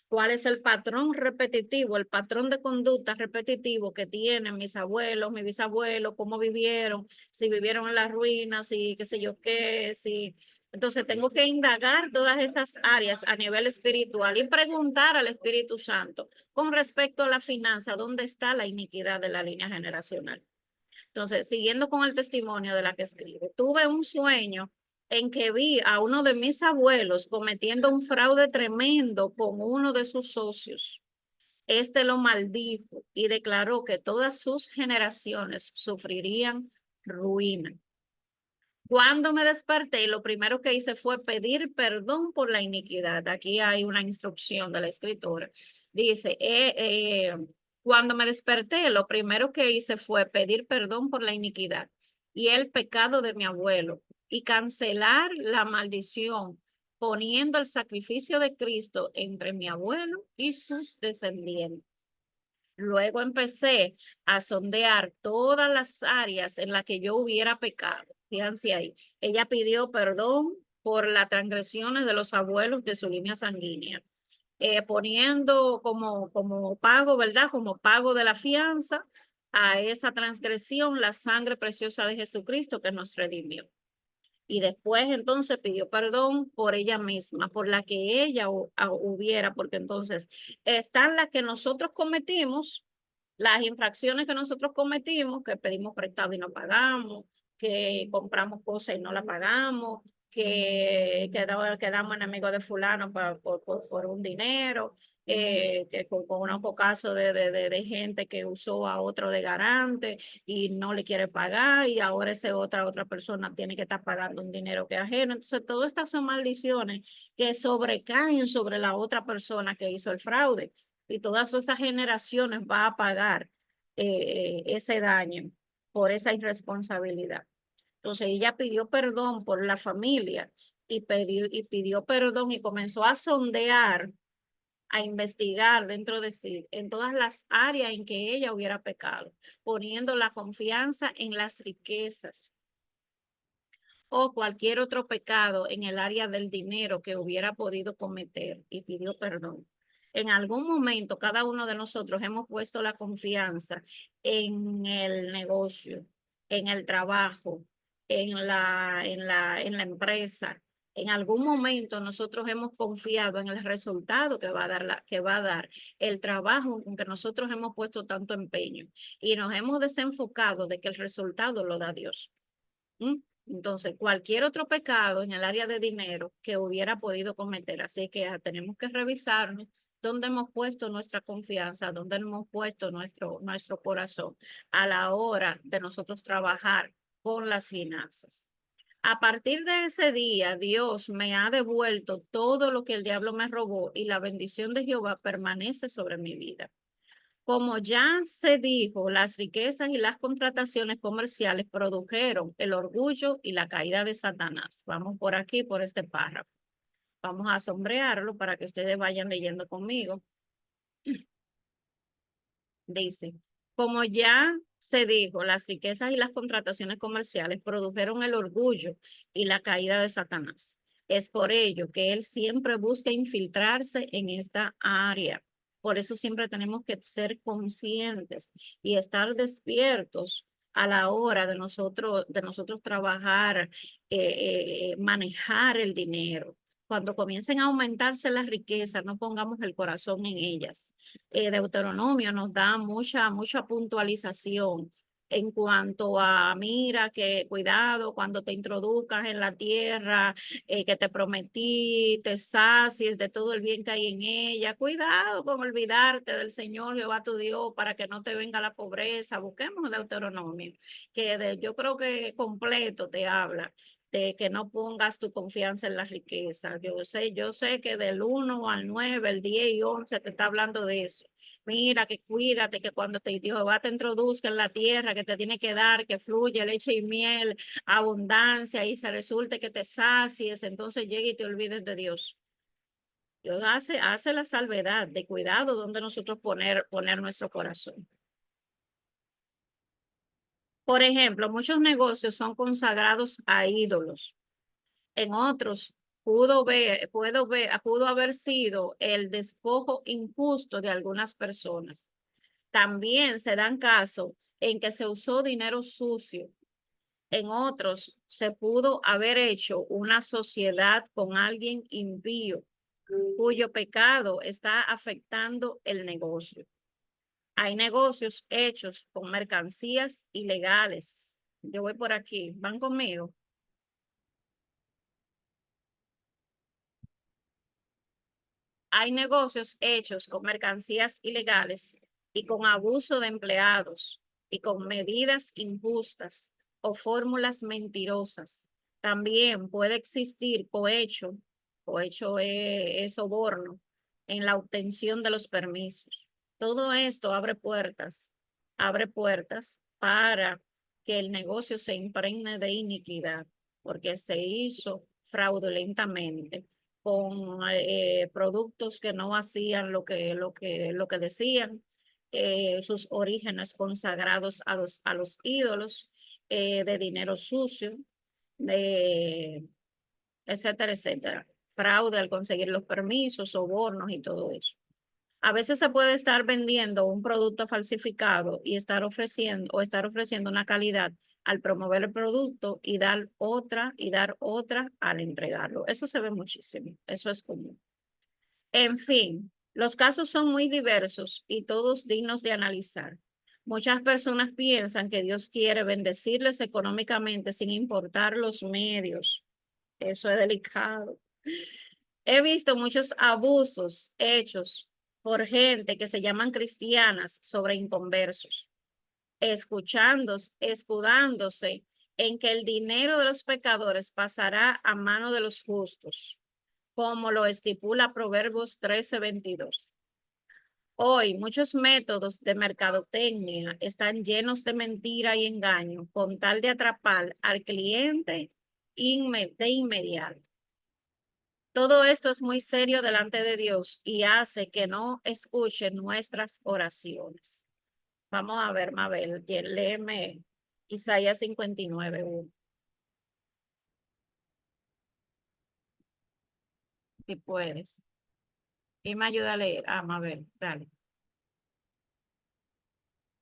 cuál es el patrón repetitivo, el patrón de conducta repetitivo que tienen mis abuelos, mis bisabuelos, cómo vivieron, si vivieron en las ruinas, si qué sé yo qué, si... Entonces tengo que indagar todas estas áreas a nivel espiritual y preguntar al Espíritu Santo con respecto a la finanza, ¿dónde está la iniquidad de la línea generacional? Entonces, siguiendo con el testimonio de la que escribe, tuve un sueño en que vi a uno de mis abuelos cometiendo un fraude tremendo con uno de sus socios. Este lo maldijo y declaró que todas sus generaciones sufrirían ruina. Cuando me desperté, lo primero que hice fue pedir perdón por la iniquidad. Aquí hay una instrucción de la escritora. Dice, cuando me desperté, lo primero que hice fue pedir perdón por la iniquidad y el pecado de mi abuelo y cancelar la maldición, poniendo el sacrificio de Cristo entre mi abuelo y sus descendientes. Luego empecé a sondear todas las áreas en las que yo hubiera pecado. Fíjense ahí. Ella pidió perdón por las transgresiones de los abuelos de su línea sanguínea, poniendo como pago, ¿verdad? Como pago de la fianza a esa transgresión la sangre preciosa de Jesucristo que nos redimió. Y después entonces pidió perdón por ella misma, por la que ella hubiera, porque entonces están las que nosotros cometimos, las infracciones que nosotros cometimos, que pedimos prestado y no pagamos, que compramos cosas y no la pagamos, que quedamos enemigos de fulano por un dinero, que con unos casos de gente que usó a otro de garante y no le quiere pagar y ahora esa otra persona tiene que estar pagando un dinero que es ajeno. Entonces, todas estas son maldiciones que sobrecaen sobre la otra persona que hizo el fraude y todas esas generaciones va a pagar ese daño por esa irresponsabilidad. Entonces ella pidió perdón por la familia y pidió perdón y comenzó a sondear, a investigar dentro de sí, en todas las áreas en que ella hubiera pecado, poniendo la confianza en las riquezas o cualquier otro pecado en el área del dinero que hubiera podido cometer y pidió perdón. En algún momento, cada uno de nosotros hemos puesto la confianza en el negocio, en el trabajo, en la empresa. En algún momento nosotros hemos confiado en el resultado que va a dar el trabajo en que nosotros hemos puesto tanto empeño y nos hemos desenfocado de que el resultado lo da Dios. ¿Mm? Entonces, cualquier otro pecado en el área de dinero que hubiera podido cometer. Así que tenemos que revisarnos dónde hemos puesto nuestra confianza, dónde hemos puesto nuestro corazón a la hora de nosotros trabajar con las finanzas. A partir de ese día, Dios me ha devuelto todo lo que el diablo me robó y la bendición de Jehová permanece sobre mi vida. Como ya se dijo, las riquezas y las contrataciones comerciales produjeron el orgullo y la caída de Satanás. Vamos por aquí, por este párrafo. Vamos a sombrearlo para que ustedes vayan leyendo conmigo. Dice, como ya se dijo, las riquezas y las contrataciones comerciales produjeron el orgullo y la caída de Satanás. Es por ello que él siempre busca infiltrarse en esta área. Por eso siempre tenemos que ser conscientes y estar despiertos a la hora de nosotros trabajar, manejar el dinero. Cuando comiencen a aumentarse las riquezas, no pongamos el corazón en ellas. Deuteronomio nos da mucha puntualización en cuanto a, mira, que cuidado cuando te introduzcas en la tierra, que te prometí, te sacies de todo el bien que hay en ella. Cuidado con olvidarte del Señor Jehová tu Dios para que no te venga la pobreza. Busquemos Deuteronomio, yo creo que completo te habla de que no pongas tu confianza en las riquezas. Yo sé que del 1 al 9, el 10 y 11 te está hablando de eso. Mira, que cuídate, que cuando Jehová te introduzca en la tierra, que te tiene que dar, que fluye leche y miel, abundancia, y se resulte que te sacies, entonces llegue y te olvides de Dios. Dios hace la salvedad de cuidado donde nosotros poner nuestro corazón. Por ejemplo, muchos negocios son consagrados a ídolos. En otros pudo haber sido el despojo injusto de algunas personas. También se dan casos en que se usó dinero sucio. En otros se pudo haber hecho una sociedad con alguien impío, cuyo pecado está afectando el negocio. Hay negocios hechos con mercancías ilegales. Yo voy por aquí. ¿Van conmigo? Hay negocios hechos con mercancías ilegales y con abuso de empleados y con medidas injustas o fórmulas mentirosas. También puede existir cohecho, cohecho es soborno, en la obtención de los permisos. Todo esto abre puertas para que el negocio se impregne de iniquidad, porque se hizo fraudulentamente con productos que no hacían lo que decían, sus orígenes consagrados a los ídolos, de dinero sucio, de etcétera, etcétera. Fraude al conseguir los permisos, sobornos y todo eso. A veces se puede estar vendiendo un producto falsificado y estar ofreciendo una calidad al promover el producto y dar otra al entregarlo. Eso se ve muchísimo, eso es común. En fin, los casos son muy diversos y todos dignos de analizar. Muchas personas piensan que Dios quiere bendecirles económicamente sin importar los medios. Eso es delicado. He visto muchos abusos hechos por gente que se llaman cristianas sobre inconversos, escudándose en que el dinero de los pecadores pasará a mano de los justos, como lo estipula Proverbios 13:22. Hoy muchos métodos de mercadotecnia están llenos de mentira y engaño con tal de atrapar al cliente de inmediato. Todo esto es muy serio delante de Dios y hace que no escuche nuestras oraciones. Vamos a ver, Mabel, léeme Isaías 59:1. Si puedes. Y me ayuda a leer. Ah, Mabel, dale.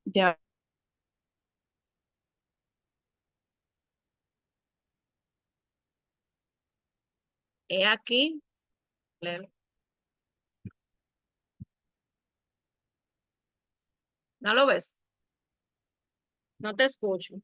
Ya. He aquí. Léelo. ¿No lo ves? No te escucho.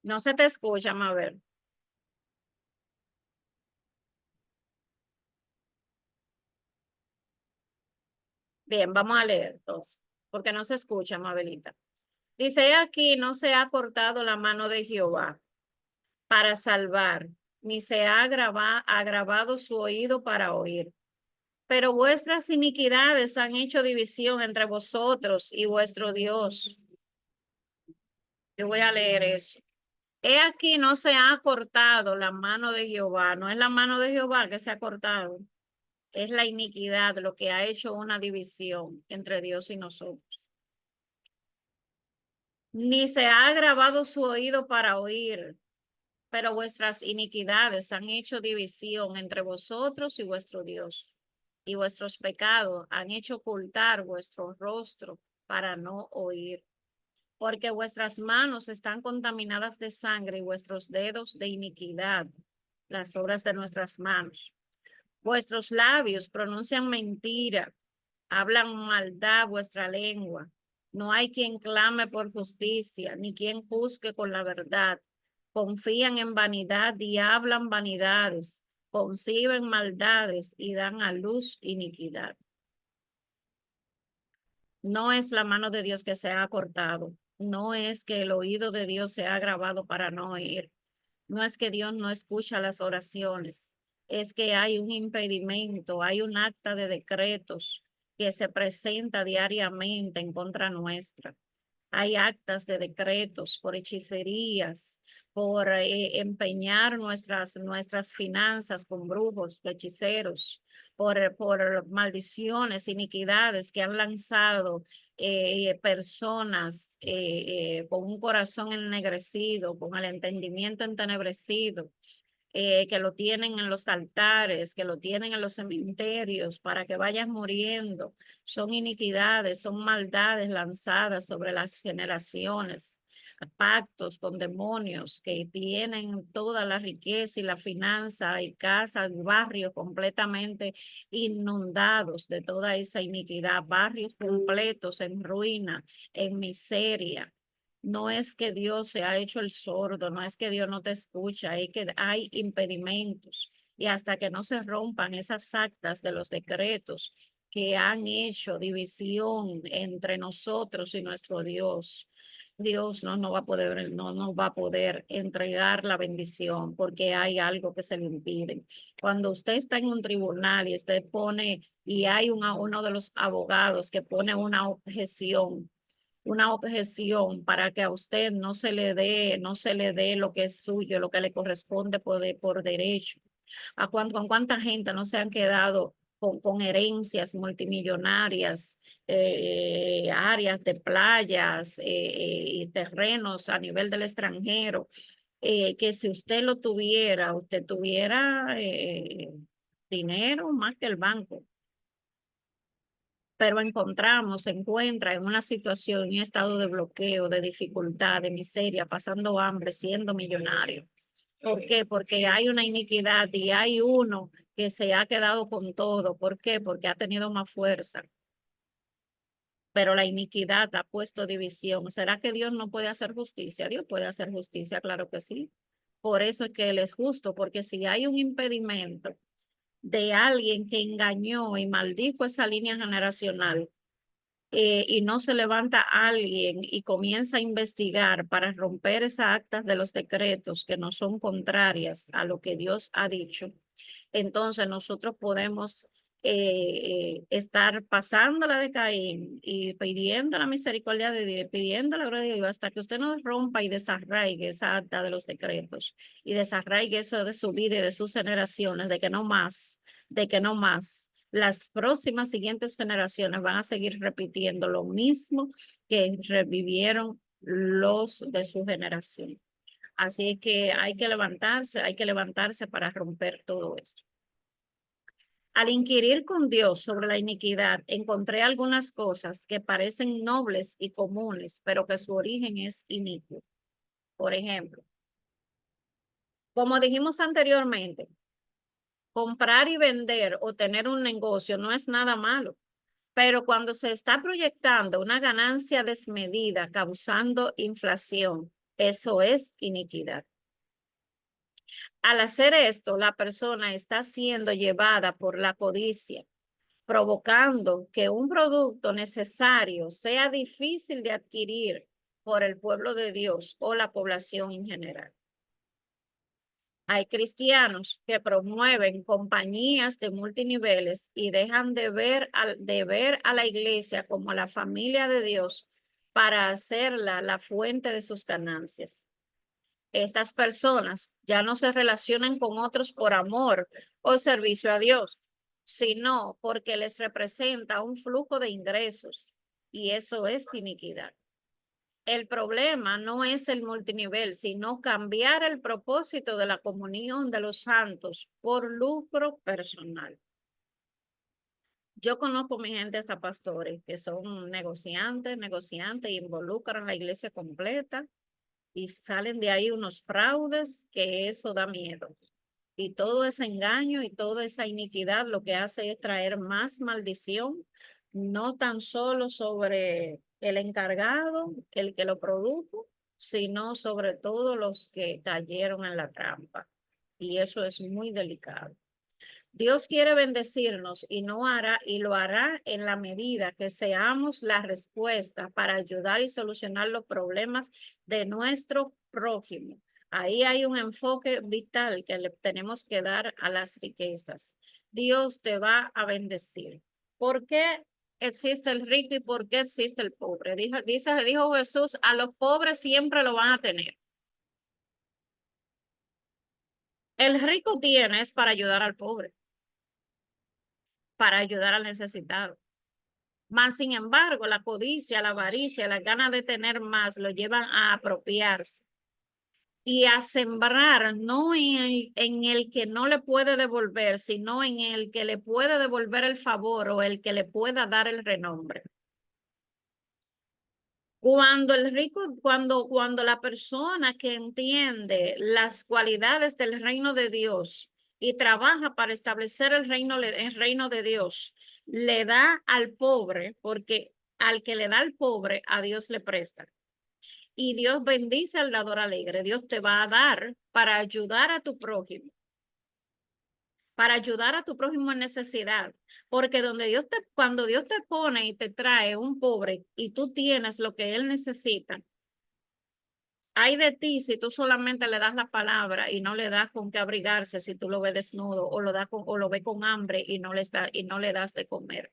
No se te escucha, Mabel. Bien, vamos a leer entonces, porque no se escucha, Mabelita. Dice: "He aquí no se ha cortado la mano de Jehová para salvar, ni se ha agravado su oído para oír. Pero vuestras iniquidades han hecho división entre vosotros y vuestro Dios". Yo voy a leer eso. He aquí no se ha cortado la mano de Jehová. No es la mano de Jehová que se ha cortado. Es la iniquidad lo que ha hecho una división entre Dios y nosotros. Ni se ha agravado su oído para oír, pero vuestras iniquidades han hecho división entre vosotros y vuestro Dios. Y vuestros pecados han hecho ocultar vuestro rostro para no oír. Porque vuestras manos están contaminadas de sangre y vuestros dedos de iniquidad, las obras de nuestras manos. Vuestros labios pronuncian mentira, hablan maldad vuestra lengua. No hay quien clame por justicia, ni quien juzgue con la verdad. Confían en vanidad y hablan vanidades, conciben maldades y dan a luz iniquidad. No es la mano de Dios que se ha cortado, no es que el oído de Dios se ha agravado para no oír, no es que Dios no escucha las oraciones, es que hay un impedimento, hay un acta de decretos que se presenta diariamente en contra nuestra. Hay actas de decretos por hechicerías, por empeñar nuestras finanzas con brujos, hechiceros, por maldiciones, iniquidades que han lanzado personas con un corazón ennegrecido, con el entendimiento entenebrecido, que lo tienen en los altares, que lo tienen en los cementerios para que vayan muriendo. Son iniquidades, son maldades lanzadas sobre las generaciones, pactos con demonios que tienen toda la riqueza y la finanza y casas, barrios completamente inundados de toda esa iniquidad, barrios completos en ruina, en miseria. No es que Dios se ha hecho el sordo, no es que Dios no te escucha, es que hay impedimentos. Y hasta que no se rompan esas actas de los decretos que han hecho división entre nosotros y nuestro Dios, Dios no va a poder, no nos va a poder entregar la bendición porque hay algo que se le impide. Cuando usted está en un tribunal y usted pone, y hay uno de los abogados que pone una objeción para que a usted no se le dé lo que es suyo, lo que le corresponde por derecho. Con cuánta gente no se han quedado con herencias multimillonarias, áreas de playas y terrenos a nivel del extranjero, que si usted lo tuviera, usted tuviera dinero más que el banco, pero se encuentra en una situación, en un estado de bloqueo, de dificultad, de miseria, pasando hambre, siendo millonario. ¿Por qué? Porque hay una iniquidad y hay uno que se ha quedado con todo. ¿Por qué? Porque ha tenido más fuerza. Pero la iniquidad ha puesto división. ¿Será que Dios no puede hacer justicia? Dios puede hacer justicia, claro que sí. Por eso es que Él es justo, porque si hay un impedimento de alguien que engañó y maldijo esa línea generacional, y no se levanta alguien y comienza a investigar para romper esas actas de los decretos que no son contrarias a lo que Dios ha dicho, entonces nosotros podemos estar pasando la de Caín y pidiendo la misericordia de Dios, pidiendo la gloria de Dios hasta que usted no rompa y desarraigue esa acta de los decretos y desarraigue eso de su vida y de sus generaciones, de que no más, de que no más. Las próximas siguientes generaciones van a seguir repitiendo lo mismo que revivieron los de su generación. Así que hay que levantarse para romper todo esto. Al inquirir con Dios sobre la iniquidad, encontré algunas cosas que parecen nobles y comunes, pero que su origen es inicuo. Por ejemplo, como dijimos anteriormente, comprar y vender o tener un negocio no es nada malo, pero cuando se está proyectando una ganancia desmedida causando inflación, eso es iniquidad. Al hacer esto, la persona está siendo llevada por la codicia, provocando que un producto necesario sea difícil de adquirir por el pueblo de Dios o la población en general. Hay cristianos que promueven compañías de multiniveles y dejan de ver a la iglesia como la familia de Dios para hacerla la fuente de sus ganancias. Estas personas ya no se relacionan con otros por amor o servicio a Dios, sino porque les representa un flujo de ingresos y eso es iniquidad. El problema no es el multinivel, sino cambiar el propósito de la comunión de los santos por lucro personal. Yo conozco mi gente hasta pastores que son negociantes, y involucran la iglesia completa y salen de ahí unos fraudes que eso da miedo. Y todo ese engaño y toda esa iniquidad lo que hace es traer más maldición, no tan solo sobre el encargado, el que lo produjo, sino sobre todo los que cayeron en la trampa. Y eso es muy delicado. Dios quiere bendecirnos y no hará y lo hará en la medida que seamos la respuesta para ayudar y solucionar los problemas de nuestro prójimo. Ahí hay un enfoque vital que le tenemos que dar a las riquezas. Dios te va a bendecir. ¿Por qué existe el rico y por qué existe el pobre? Dijo Jesús, a los pobres siempre lo van a tener. El rico tiene es para ayudar al pobre, para ayudar al necesitado. Mas, sin embargo, la codicia, la avaricia, las ganas de tener más lo llevan a apropiarse y a sembrar no en el que no le puede devolver, sino en el que le puede devolver el favor o el que le pueda dar el renombre. Cuando el rico, cuando la persona que entiende las cualidades del reino de Dios y trabaja para establecer el reino de Dios, le da al pobre, porque al que le da al pobre, a Dios le presta. Y Dios bendice al dador alegre. Dios te va a dar para ayudar a tu prójimo, para ayudar a tu prójimo en necesidad. Porque cuando Dios te pone y te trae un pobre y tú tienes lo que él necesita, hay de ti si tú solamente le das la palabra y no le das con qué abrigarse si tú lo ves desnudo o lo ves con hambre y no le das de comer.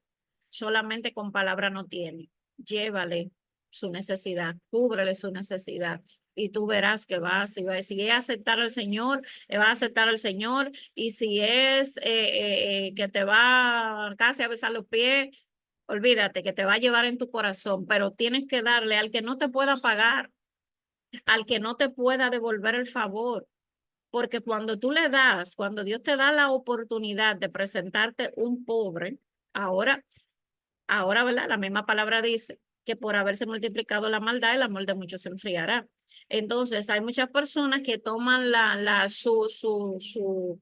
Solamente con palabra no tiene. Llévale su necesidad, cúbrele su necesidad y tú verás que si es aceptar al Señor, va a aceptar al Señor y si es que te va casi a besar los pies, olvídate que te va a llevar en tu corazón, pero tienes que darle al que no te pueda pagar, al que no te pueda devolver el favor. Porque cuando tú le das, cuando Dios te da la oportunidad de presentarte un pobre, ahora, ¿verdad? La misma palabra dice que por haberse multiplicado la maldad, el amor de muchos se enfriará. Entonces, hay muchas personas que toman su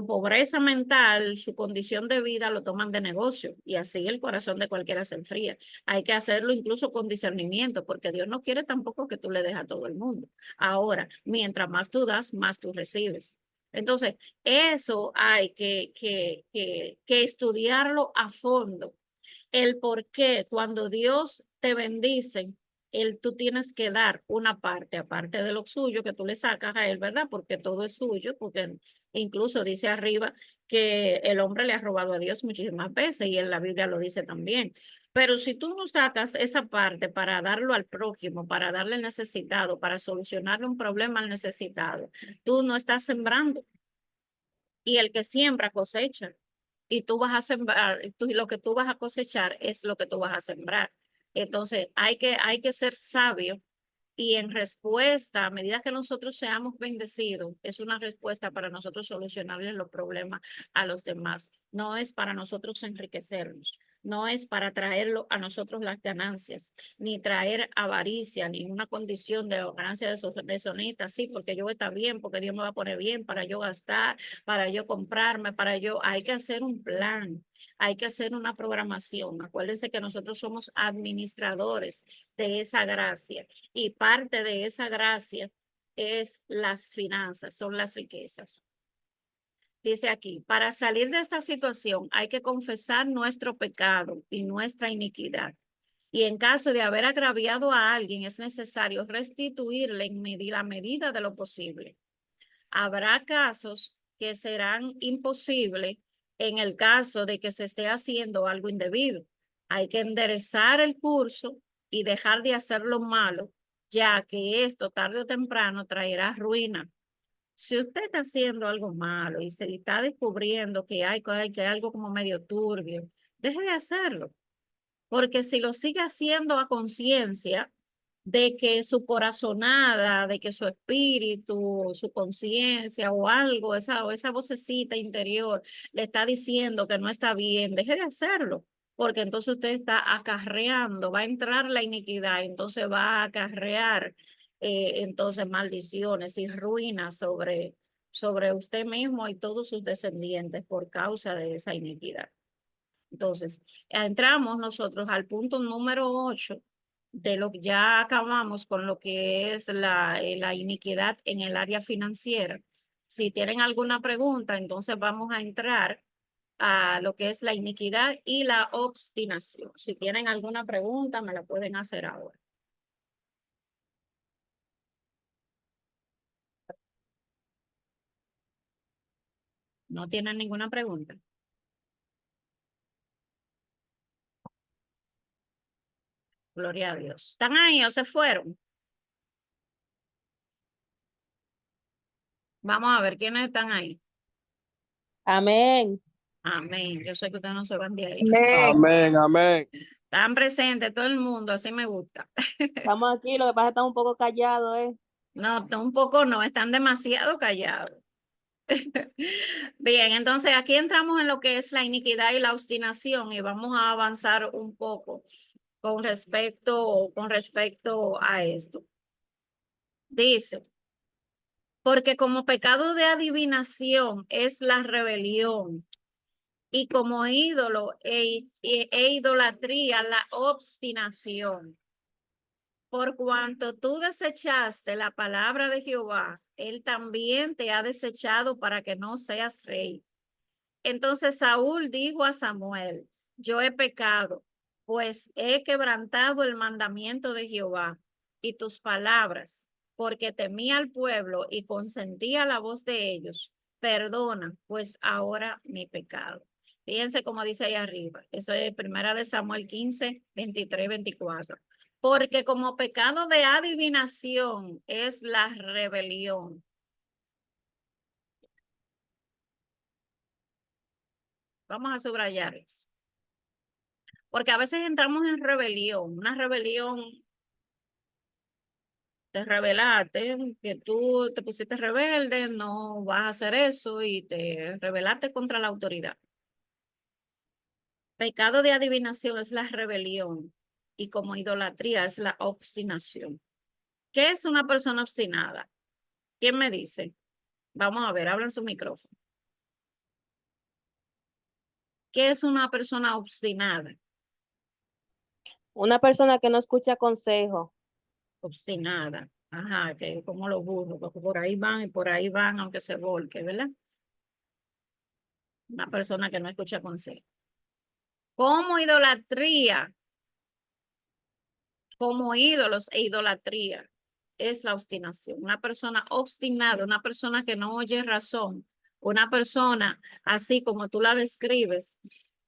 pobreza mental, su condición de vida, lo toman de negocio y así el corazón de cualquiera se enfría. Hay que hacerlo incluso con discernimiento, porque Dios no quiere tampoco que tú le dejes a todo el mundo. Ahora, mientras más tú das, más tú recibes. Entonces, eso hay que estudiarlo a fondo. El por qué cuando Dios te bendice, tú tienes que dar una parte, aparte de lo suyo que tú le sacas a él, ¿verdad? Porque todo es suyo, porque incluso dice arriba que el hombre le ha robado a Dios muchísimas veces y en la Biblia lo dice también. Pero si tú no sacas esa parte para darlo al prójimo, para darle al necesitado, para solucionarle un problema al necesitado, tú no estás sembrando y el que siembra cosecha y tú vas a sembrar, lo que tú vas a cosechar es lo que tú vas a sembrar. Entonces hay que ser sabio y en respuesta, a medida que nosotros seamos bendecidos, es una respuesta para nosotros solucionarle los problemas a los demás. No es para nosotros enriquecernos, no es para traerlo a nosotros las ganancias, ni traer avaricia, ni una condición de ganancia deshonesta, sí, porque yo voy a estar bien, porque Dios me va a poner bien para yo gastar, para yo comprarme, hay que hacer un plan. Hay que hacer una programación. Acuérdense que nosotros somos administradores de esa gracia y parte de esa gracia es las finanzas, son las riquezas. Dice aquí, para salir de esta situación hay que confesar nuestro pecado y nuestra iniquidad. Y en caso de haber agraviado a alguien, es necesario restituirle en la medida de lo posible. Habrá casos que serán imposibles en el caso de que se esté haciendo algo indebido. Hay que enderezar el curso y dejar de hacer lo malo, ya que esto tarde o temprano traerá ruina. Si usted está haciendo algo malo y se está descubriendo que hay algo como medio turbio, deje de hacerlo. Porque si lo sigue haciendo a conciencia de que su corazonada, de que su espíritu, su conciencia o algo, o esa vocecita interior le está diciendo que no está bien, deje de hacerlo, porque entonces usted está acarreando, va a entrar la iniquidad, entonces va a acarrear entonces maldiciones y ruinas sobre usted mismo y todos sus descendientes por causa de esa iniquidad. Entonces, entramos nosotros al punto número 8 de lo que ya acabamos con lo que es la iniquidad en el área financiera. Si tienen alguna pregunta, entonces vamos a entrar a lo que es la iniquidad y la obstinación. Si tienen alguna pregunta, me la pueden hacer ahora. ¿No tienen ninguna pregunta? Gloria a Dios. ¿Están ahí o se fueron? Vamos a ver quiénes están ahí. Amén. Amén. Yo sé que ustedes no se van de ahí. Amén. Amén, amén. Están presentes todo el mundo, así me gusta. Estamos aquí, lo que pasa es que estamos un poco callados, ¿eh? No, un poco no, están demasiado callados. Bien, entonces aquí entramos en lo que es la iniquidad y la obstinación y vamos a avanzar un poco con respecto a esto. Dice, porque como pecado de adivinación es la rebelión y como ídolo e idolatría la obstinación. Por cuanto tú desechaste la palabra de Jehová, él también te ha desechado para que no seas rey. Entonces Saúl dijo a Samuel, yo he pecado, pues he quebrantado el mandamiento de Jehová y tus palabras, porque temí al pueblo y consentí a la voz de ellos. Perdona, pues ahora mi pecado. Fíjense como dice ahí arriba. Eso es primera de Samuel 15, 23, 24. Porque como pecado de adivinación es la rebelión. Vamos a subrayar eso. Porque a veces entramos en rebelión, una rebelión, te rebelaste, que tú te pusiste rebelde, no vas a hacer eso y te rebelaste contra la autoridad. Pecado de adivinación es la rebelión y como idolatría es la obstinación. ¿Qué es una persona obstinada? ¿Quién me dice? Vamos a ver, habla en su micrófono. ¿Qué es una persona obstinada? Una persona que no escucha consejo. Obstinada. Ajá, que como los burros, porque por ahí van y por ahí van, aunque se volque, ¿verdad? Una persona que no escucha consejo. Como idolatría, como ídolos e idolatría, es la obstinación. Una persona obstinada, una persona que no oye razón, una persona así como tú la describes,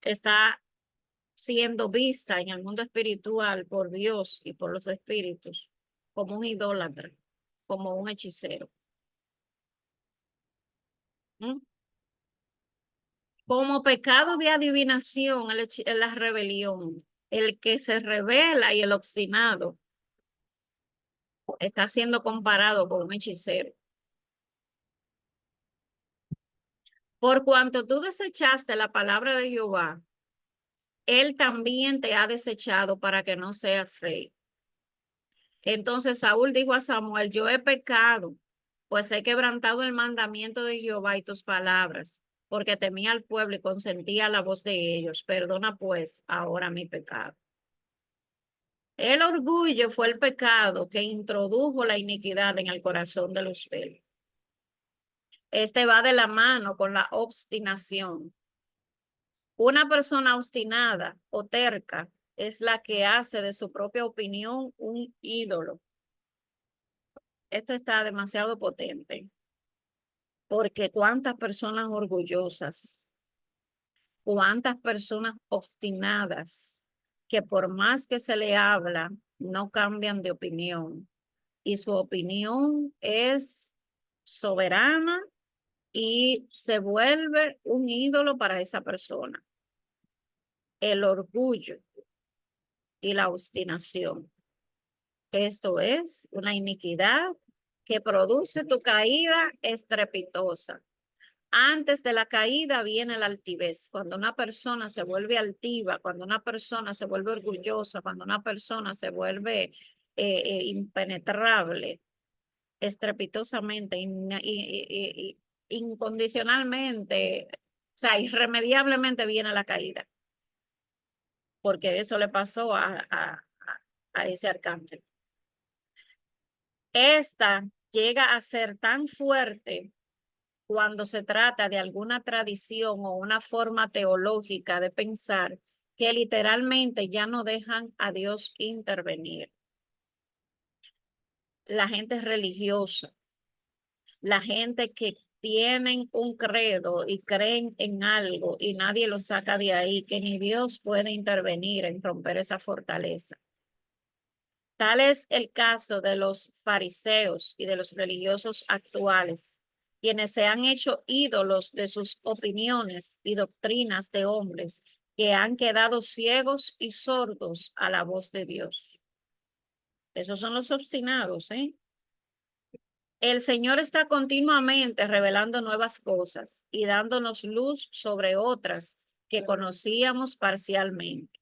está siendo vista en el mundo espiritual por Dios y por los espíritus como un idólatra, como un hechicero. ¿Mm? Como pecado de adivinación, la rebelión. El que se revela y el obstinado está siendo comparado con un hechicero. Por cuanto tú desechaste la palabra de Jehová, él también te ha desechado para que no seas rey. Entonces Saúl dijo a Samuel, yo he pecado, pues he quebrantado el mandamiento de Jehová y tus palabras, porque temía al pueblo y consentía la voz de ellos. Perdona pues ahora mi pecado. El orgullo fue el pecado que introdujo la iniquidad en el corazón de los fieles. Este va de la mano con la obstinación. Una persona obstinada o terca es la que hace de su propia opinión un ídolo. Esto está demasiado potente, porque cuántas personas orgullosas, cuántas personas obstinadas, que por más que se le habla, no cambian de opinión. Y su opinión es soberana y se vuelve un ídolo para esa persona. El orgullo y la obstinación. Esto es una iniquidad que produce tu caída estrepitosa. Antes de la caída viene la altivez. Cuando una persona se vuelve altiva, cuando una persona se vuelve orgullosa, cuando una persona se vuelve impenetrable, estrepitosamente, incondicionalmente, o sea, irremediablemente viene la caída. Porque eso le pasó a ese arcángel. Esta llega a ser tan fuerte cuando se trata de alguna tradición o una forma teológica de pensar que literalmente ya no dejan a Dios intervenir. La gente religiosa, la gente que tienen un credo y creen en algo y nadie lo saca de ahí, que ni Dios puede intervenir en romper esa fortaleza. Tal es el caso de los fariseos y de los religiosos actuales, quienes se han hecho ídolos de sus opiniones y doctrinas de hombres que han quedado ciegos y sordos a la voz de Dios. Esos son los obstinados, ¿eh? El Señor está continuamente revelando nuevas cosas y dándonos luz sobre otras que conocíamos parcialmente.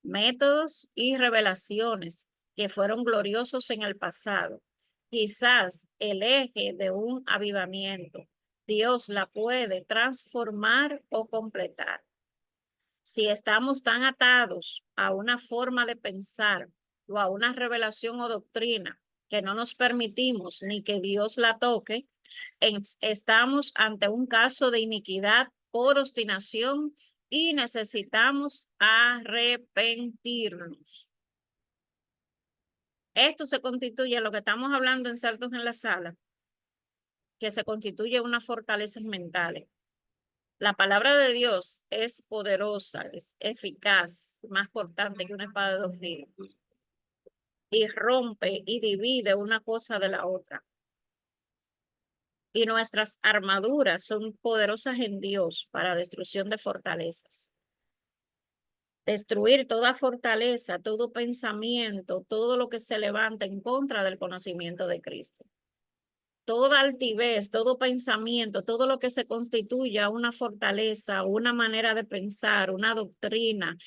Métodos y revelaciones que fueron gloriosos en el pasado. Quizás el eje de un avivamiento. Dios la puede transformar o completar. Si estamos tan atados a una forma de pensar o a una revelación o doctrina que no nos permitimos ni que Dios la toque, estamos ante un caso de iniquidad por obstinación y necesitamos arrepentirnos. Esto se constituye, lo que estamos hablando en Cerdos en la Sala, que se constituye una fortaleza mental. La palabra de Dios es poderosa, es eficaz, más cortante que una espada de dos filos, y rompe y divide una cosa de la otra. Y nuestras armaduras son poderosas en Dios para destrucción de fortalezas. Destruir toda fortaleza, todo pensamiento, todo lo que se levanta en contra del conocimiento de Cristo. Toda altivez, todo pensamiento, todo lo que se constituya una fortaleza, una manera de pensar, una doctrina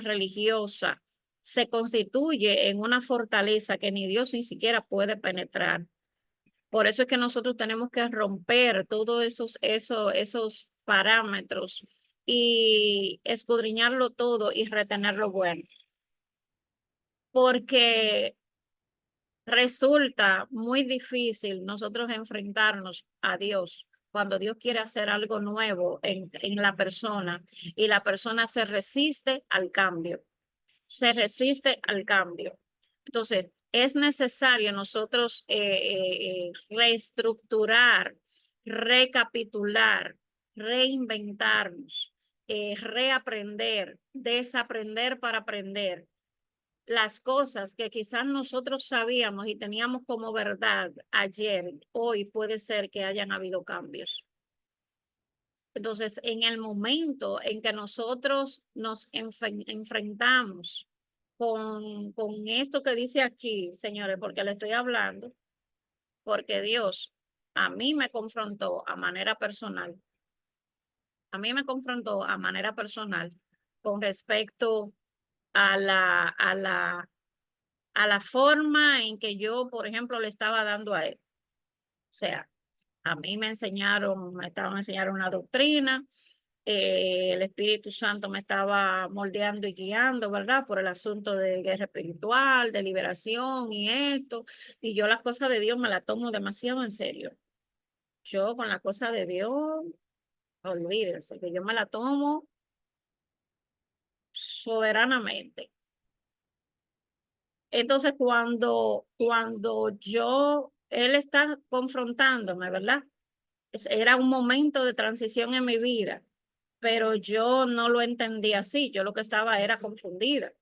religiosa, se constituye en una fortaleza que ni Dios ni siquiera puede penetrar. Por eso es que nosotros tenemos que romper todos esos parámetros y escudriñarlo todo y retener lo bueno. Porque resulta muy difícil nosotros enfrentarnos a Dios cuando Dios quiere hacer algo nuevo en la persona y la persona se resiste al cambio. Se resiste al cambio. Entonces, es necesario nosotros reestructurar, recapitular, reinventarnos, reaprender, desaprender para aprender las cosas que quizás nosotros sabíamos y teníamos como verdad ayer, hoy puede ser que hayan habido cambios. Entonces, en el momento en que nosotros nos enfrentamos con esto que dice aquí, señores, porque le estoy hablando, porque Dios a mí me confrontó a manera personal, con respecto a la forma en que yo, por ejemplo, le estaba dando a él. O sea, a mí me estaban enseñando una doctrina, el Espíritu Santo me estaba moldeando y guiando, ¿verdad? Por el asunto de guerra espiritual, de liberación y esto. Y yo las cosas de Dios me las tomo demasiado en serio. Yo con las cosas de Dios, olvídense, que yo me la tomo soberanamente. Entonces, él está confrontándome, ¿verdad? Era un momento de transición en mi vida, pero yo no lo entendí así, yo lo que estaba era confundida.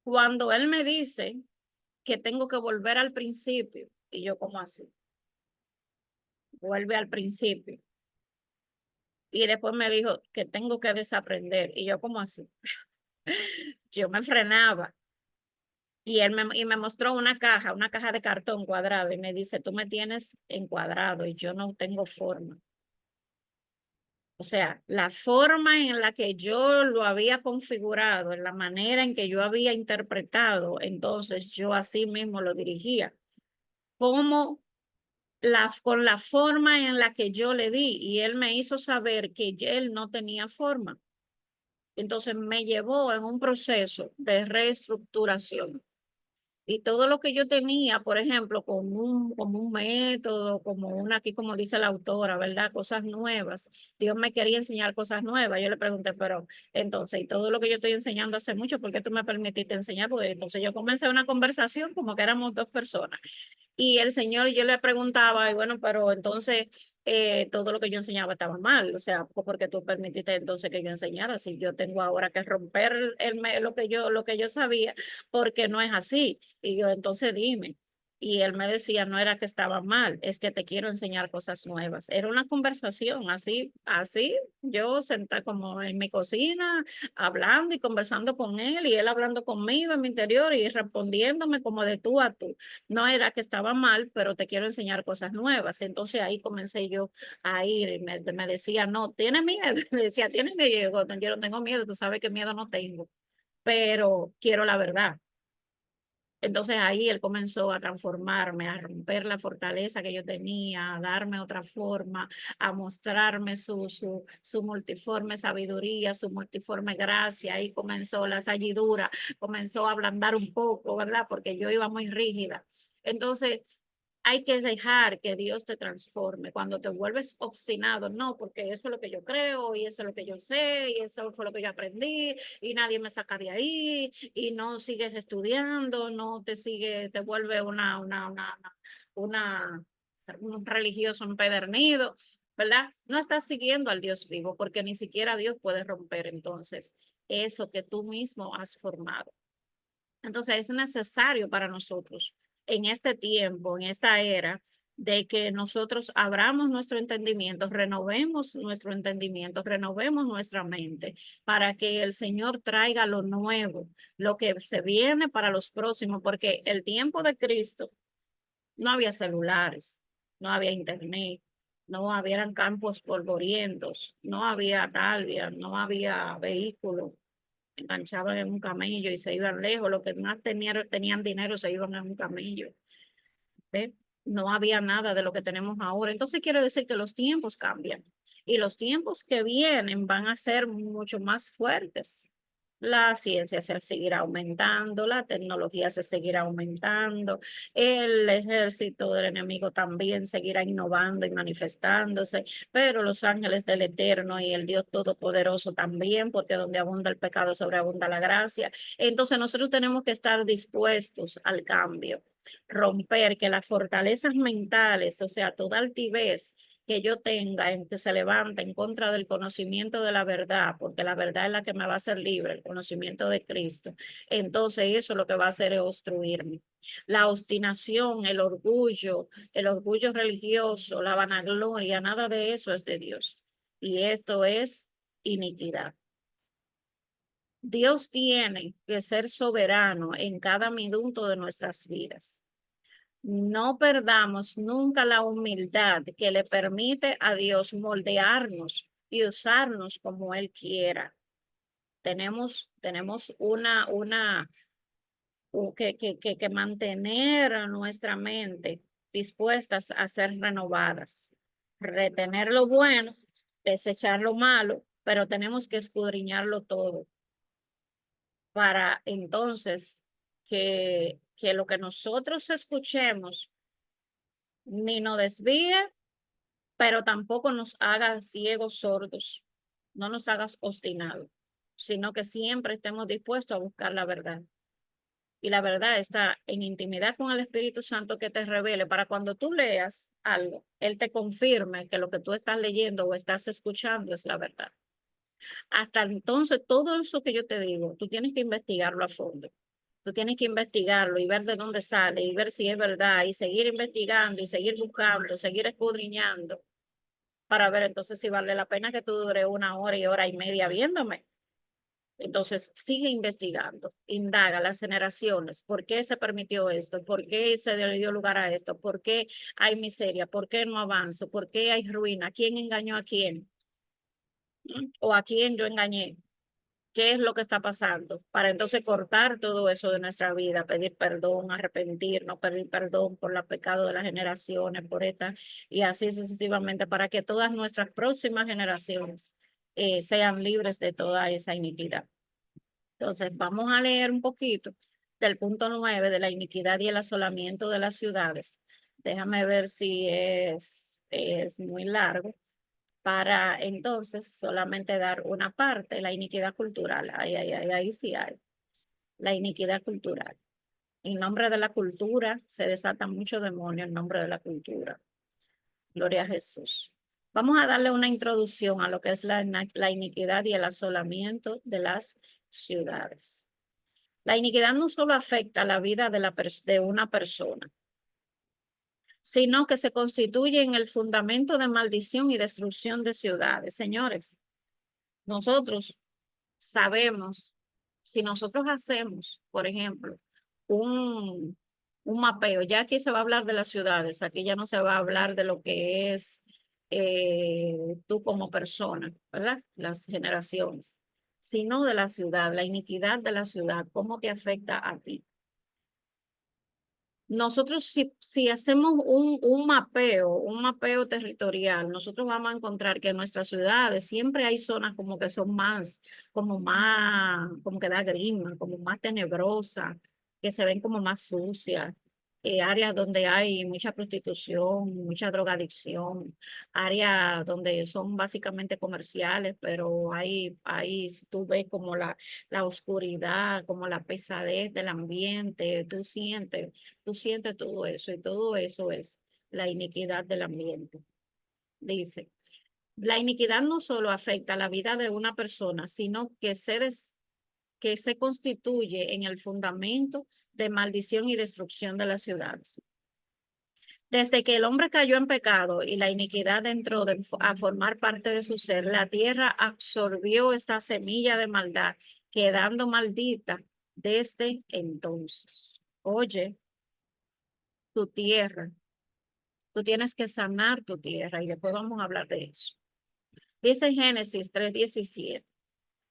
Cuando él me dice que tengo que volver al principio Y yo, ¿cómo así? Vuelve al principio. Y después me dijo que tengo que desaprender. Y yo, ¿cómo así? Yo me frenaba. Y me mostró una caja de cartón cuadrado, y me dice, tú me tienes encuadrado y yo no tengo forma. O sea, la forma en la que yo lo había configurado, en la manera en que yo había interpretado, entonces yo así mismo lo dirigía. Como con la forma en la que yo le di, y él me hizo saber que él no tenía forma. Entonces me llevó en un proceso de reestructuración. Y todo lo que yo tenía, por ejemplo, como un método, como una, aquí como dice la autora, ¿verdad? Cosas nuevas. Dios me quería enseñar cosas nuevas. Yo le pregunté, pero entonces, y todo lo que yo estoy enseñando hace mucho, ¿por qué tú me permitiste enseñar? Porque entonces yo comencé una conversación como que éramos dos personas. Y el Señor, yo le preguntaba, y bueno, pero entonces todo lo que yo enseñaba estaba mal, o sea, porque tú permitiste entonces que yo enseñara, si yo tengo ahora que romper lo que yo sabía, porque no es así. Y yo, entonces dime. Y él me decía, no era que estaba mal, es que te quiero enseñar cosas nuevas. Era una conversación así, yo sentada como en mi cocina, hablando y conversando con él, y él hablando conmigo en mi interior y respondiéndome como de tú a tú. No era que estaba mal, pero te quiero enseñar cosas nuevas. Entonces ahí comencé yo a ir, y me decía, no, ¿tienes miedo? Me decía, ¿tienes miedo? Y yo no tengo miedo, tú sabes que miedo no tengo, pero quiero la verdad. Entonces ahí él comenzó a transformarme, a romper la fortaleza que yo tenía, a darme otra forma, a mostrarme su multiforme sabiduría, su multiforme gracia. Ahí comenzó la sañidura, comenzó a ablandar un poco, ¿verdad? Porque yo iba muy rígida. Entonces hay que dejar que Dios te transforme. Cuando te vuelves obstinado, no, porque eso es lo que yo creo, y eso es lo que yo sé, y eso fue lo que yo aprendí, y nadie me saca de ahí, y no sigues estudiando, no te sigue, te vuelve una, un religioso empedernido, ¿verdad? No estás siguiendo al Dios vivo, porque ni siquiera Dios puede romper entonces eso que tú mismo has formado. Entonces es necesario para nosotros en este tiempo, en esta era, de que nosotros abramos nuestro entendimiento, renovemos nuestro entendimiento, renovemos nuestra mente para que el Señor traiga lo nuevo, lo que se viene para los próximos, porque el tiempo de Cristo no había celulares, no había internet, no había campos polvorientos, no había talvia, no había vehículos, enganchaban en un camello y se iban lejos. Los que más tenían dinero se iban en un camello. ¿Ve? No había nada de lo que tenemos ahora. Entonces quiere decir que los tiempos cambian y los tiempos que vienen van a ser mucho más fuertes. La ciencia se seguirá aumentando, la tecnología se seguirá aumentando, el ejército del enemigo también seguirá innovando y manifestándose, pero los ángeles del Eterno y el Dios Todopoderoso también, porque donde abunda el pecado, sobreabunda la gracia. Entonces nosotros tenemos que estar dispuestos al cambio, romper que las fortalezas mentales, o sea, toda altivez que yo tenga en que se levanta en contra del conocimiento de la verdad, porque la verdad es la que me va a hacer libre, el conocimiento de Cristo. Entonces eso lo que va a hacer es obstruirme. La obstinación, el orgullo religioso, la vanagloria, nada de eso es de Dios. Y esto es iniquidad. Dios tiene que ser soberano en cada minuto de nuestras vidas. No perdamos nunca la humildad que le permite a Dios moldearnos y usarnos como Él quiera. Tenemos que mantener nuestra mente dispuestas a ser renovadas, retener lo bueno, desechar lo malo, pero tenemos que escudriñarlo todo para entonces que lo que nosotros escuchemos ni nos desvíe, pero tampoco nos haga ciegos sordos, no nos hagas obstinados, sino que siempre estemos dispuestos a buscar la verdad. Y la verdad está en intimidad con el Espíritu Santo que te revele para cuando tú leas algo, Él te confirme que lo que tú estás leyendo o estás escuchando es la verdad. Hasta entonces, todo eso que yo te digo, tú tienes que investigarlo a fondo. Tú tienes que investigarlo y ver de dónde sale y ver si es verdad y seguir investigando y seguir buscando, seguir escudriñando para ver entonces si vale la pena que tú dure 1 hora y 1 hora y media viéndome. Entonces, sigue investigando, indaga las generaciones, ¿por qué se permitió esto? ¿Por qué se le dio lugar a esto? ¿Por qué hay miseria? ¿Por qué no avanzo? ¿Por qué hay ruina? ¿Quién engañó a quién? ¿O a quién yo engañé? ¿Qué es lo que está pasando? Para entonces cortar todo eso de nuestra vida, pedir perdón, arrepentirnos, pedir perdón por los pecados de las generaciones, por esta, y así sucesivamente, para que todas nuestras próximas generaciones sean libres de toda esa iniquidad. Entonces, vamos a leer un poquito del punto 9 de la iniquidad y el asolamiento de las ciudades. Déjame ver si es muy largo para entonces solamente dar una parte, la iniquidad cultural. Ahí sí hay. La iniquidad cultural. En nombre de la cultura se desata mucho demonio en nombre de la cultura. Gloria a Jesús. Vamos a darle una introducción a lo que es la iniquidad y el asolamiento de las ciudades. La iniquidad no solo afecta la vida de una persona, sino que se constituye en el fundamento de maldición y destrucción de ciudades. Señores, nosotros sabemos, si nosotros hacemos, por ejemplo, un mapeo, ya aquí se va a hablar de las ciudades, aquí ya no se va a hablar de lo que es tú como persona, ¿verdad? Las generaciones, sino de la ciudad, la iniquidad de la ciudad, cómo te afecta a ti. Nosotros si hacemos un mapeo territorial, nosotros vamos a encontrar que en nuestras ciudades siempre hay zonas como que son como que da grima, como más tenebrosas, que se ven como más sucias, áreas donde hay mucha prostitución, mucha drogadicción, áreas donde son básicamente comerciales, pero si tú ves como la oscuridad, como la pesadez del ambiente, tú sientes todo eso y todo eso es la iniquidad del ambiente. Dice, la iniquidad no solo afecta la vida de una persona, sino que que se constituye en el fundamento de maldición y destrucción de las ciudades. Desde que el hombre cayó en pecado y la iniquidad entró a formar parte de su ser, la tierra absorbió esta semilla de maldad, quedando maldita desde entonces. Oye, tu tierra. Tú tienes que sanar tu tierra y después vamos a hablar de eso. Dice Génesis 3:17.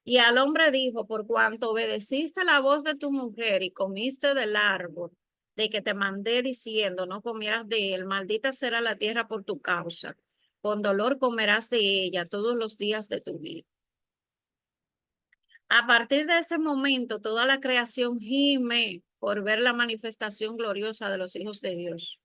Y al hombre dijo, por cuanto obedeciste la voz de tu mujer y comiste del árbol de que te mandé diciendo, no comieras de él, maldita será la tierra por tu causa. Con dolor comerás de ella todos los días de tu vida. A partir de ese momento, toda la creación gime por ver la manifestación gloriosa de los hijos de Dios.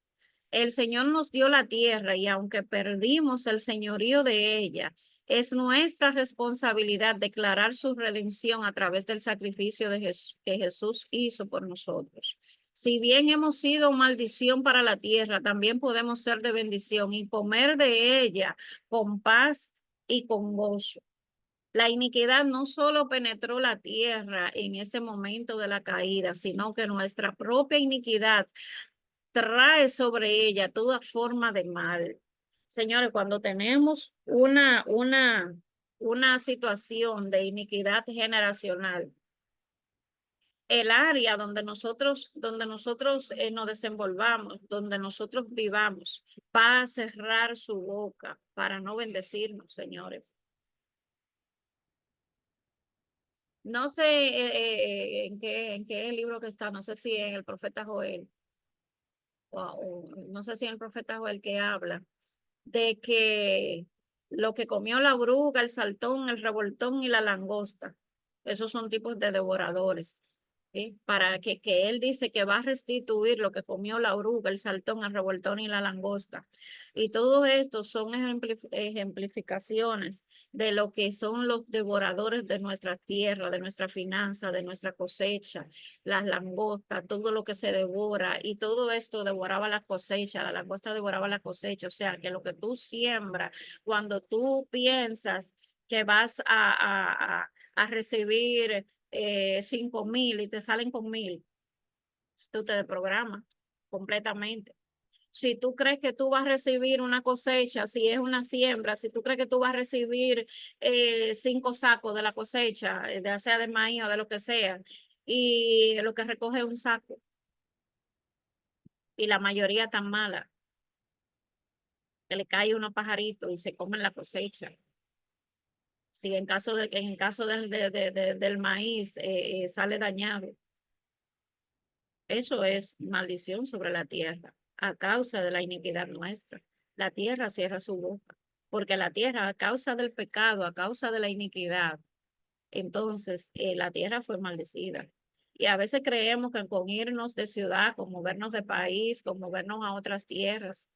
El Señor nos dio la tierra y aunque perdimos el señorío de ella, es nuestra responsabilidad declarar su redención a través del sacrificio que Jesús hizo por nosotros. Si bien hemos sido maldición para la tierra, también podemos ser de bendición y comer de ella con paz y con gozo. La iniquidad no solo penetró la tierra en ese momento de la caída, sino que nuestra propia iniquidad trae sobre ella toda forma de mal. Señores, cuando tenemos una situación de iniquidad generacional, el área donde nosotros nos desenvolvamos, donde nosotros vivamos, va a cerrar su boca para no bendecirnos, señores. No sé en qué libro que está, no sé si en el profeta Joel, no sé si en el profeta Joel que habla de que lo que comió la oruga, el saltón, el revoltón y la langosta, esos son tipos de devoradores. ¿Sí? Para que él dice que va a restituir lo que comió la oruga, el saltón, el revoltón y la langosta. Y todo esto son ejemplificaciones de lo que son los devoradores de nuestra tierra, de nuestra finanza, de nuestra cosecha, las langostas, todo lo que se devora, y todo esto devoraba la cosecha, la langosta devoraba la cosecha, o sea, que lo que tú siembras, cuando tú piensas que vas a recibir 5,000 y te salen con 1,000, Tú te desprogramas completamente. Si tú crees que tú vas a recibir una cosecha, si es una siembra, si tú crees que tú vas a recibir 5 sacos de la cosecha, ya sea de maíz o de lo que sea, y lo que recoge es un saco, y la mayoría tan mala, que le cae unos pajaritos y se comen la cosecha. Si en caso del maíz sale dañado, eso es maldición sobre la tierra a causa de la iniquidad nuestra. La tierra cierra su boca, porque la tierra a causa del pecado, a causa de la iniquidad, entonces la tierra fue maldecida. Y a veces creemos que con irnos de ciudad, con movernos de país, con movernos a otras tierras,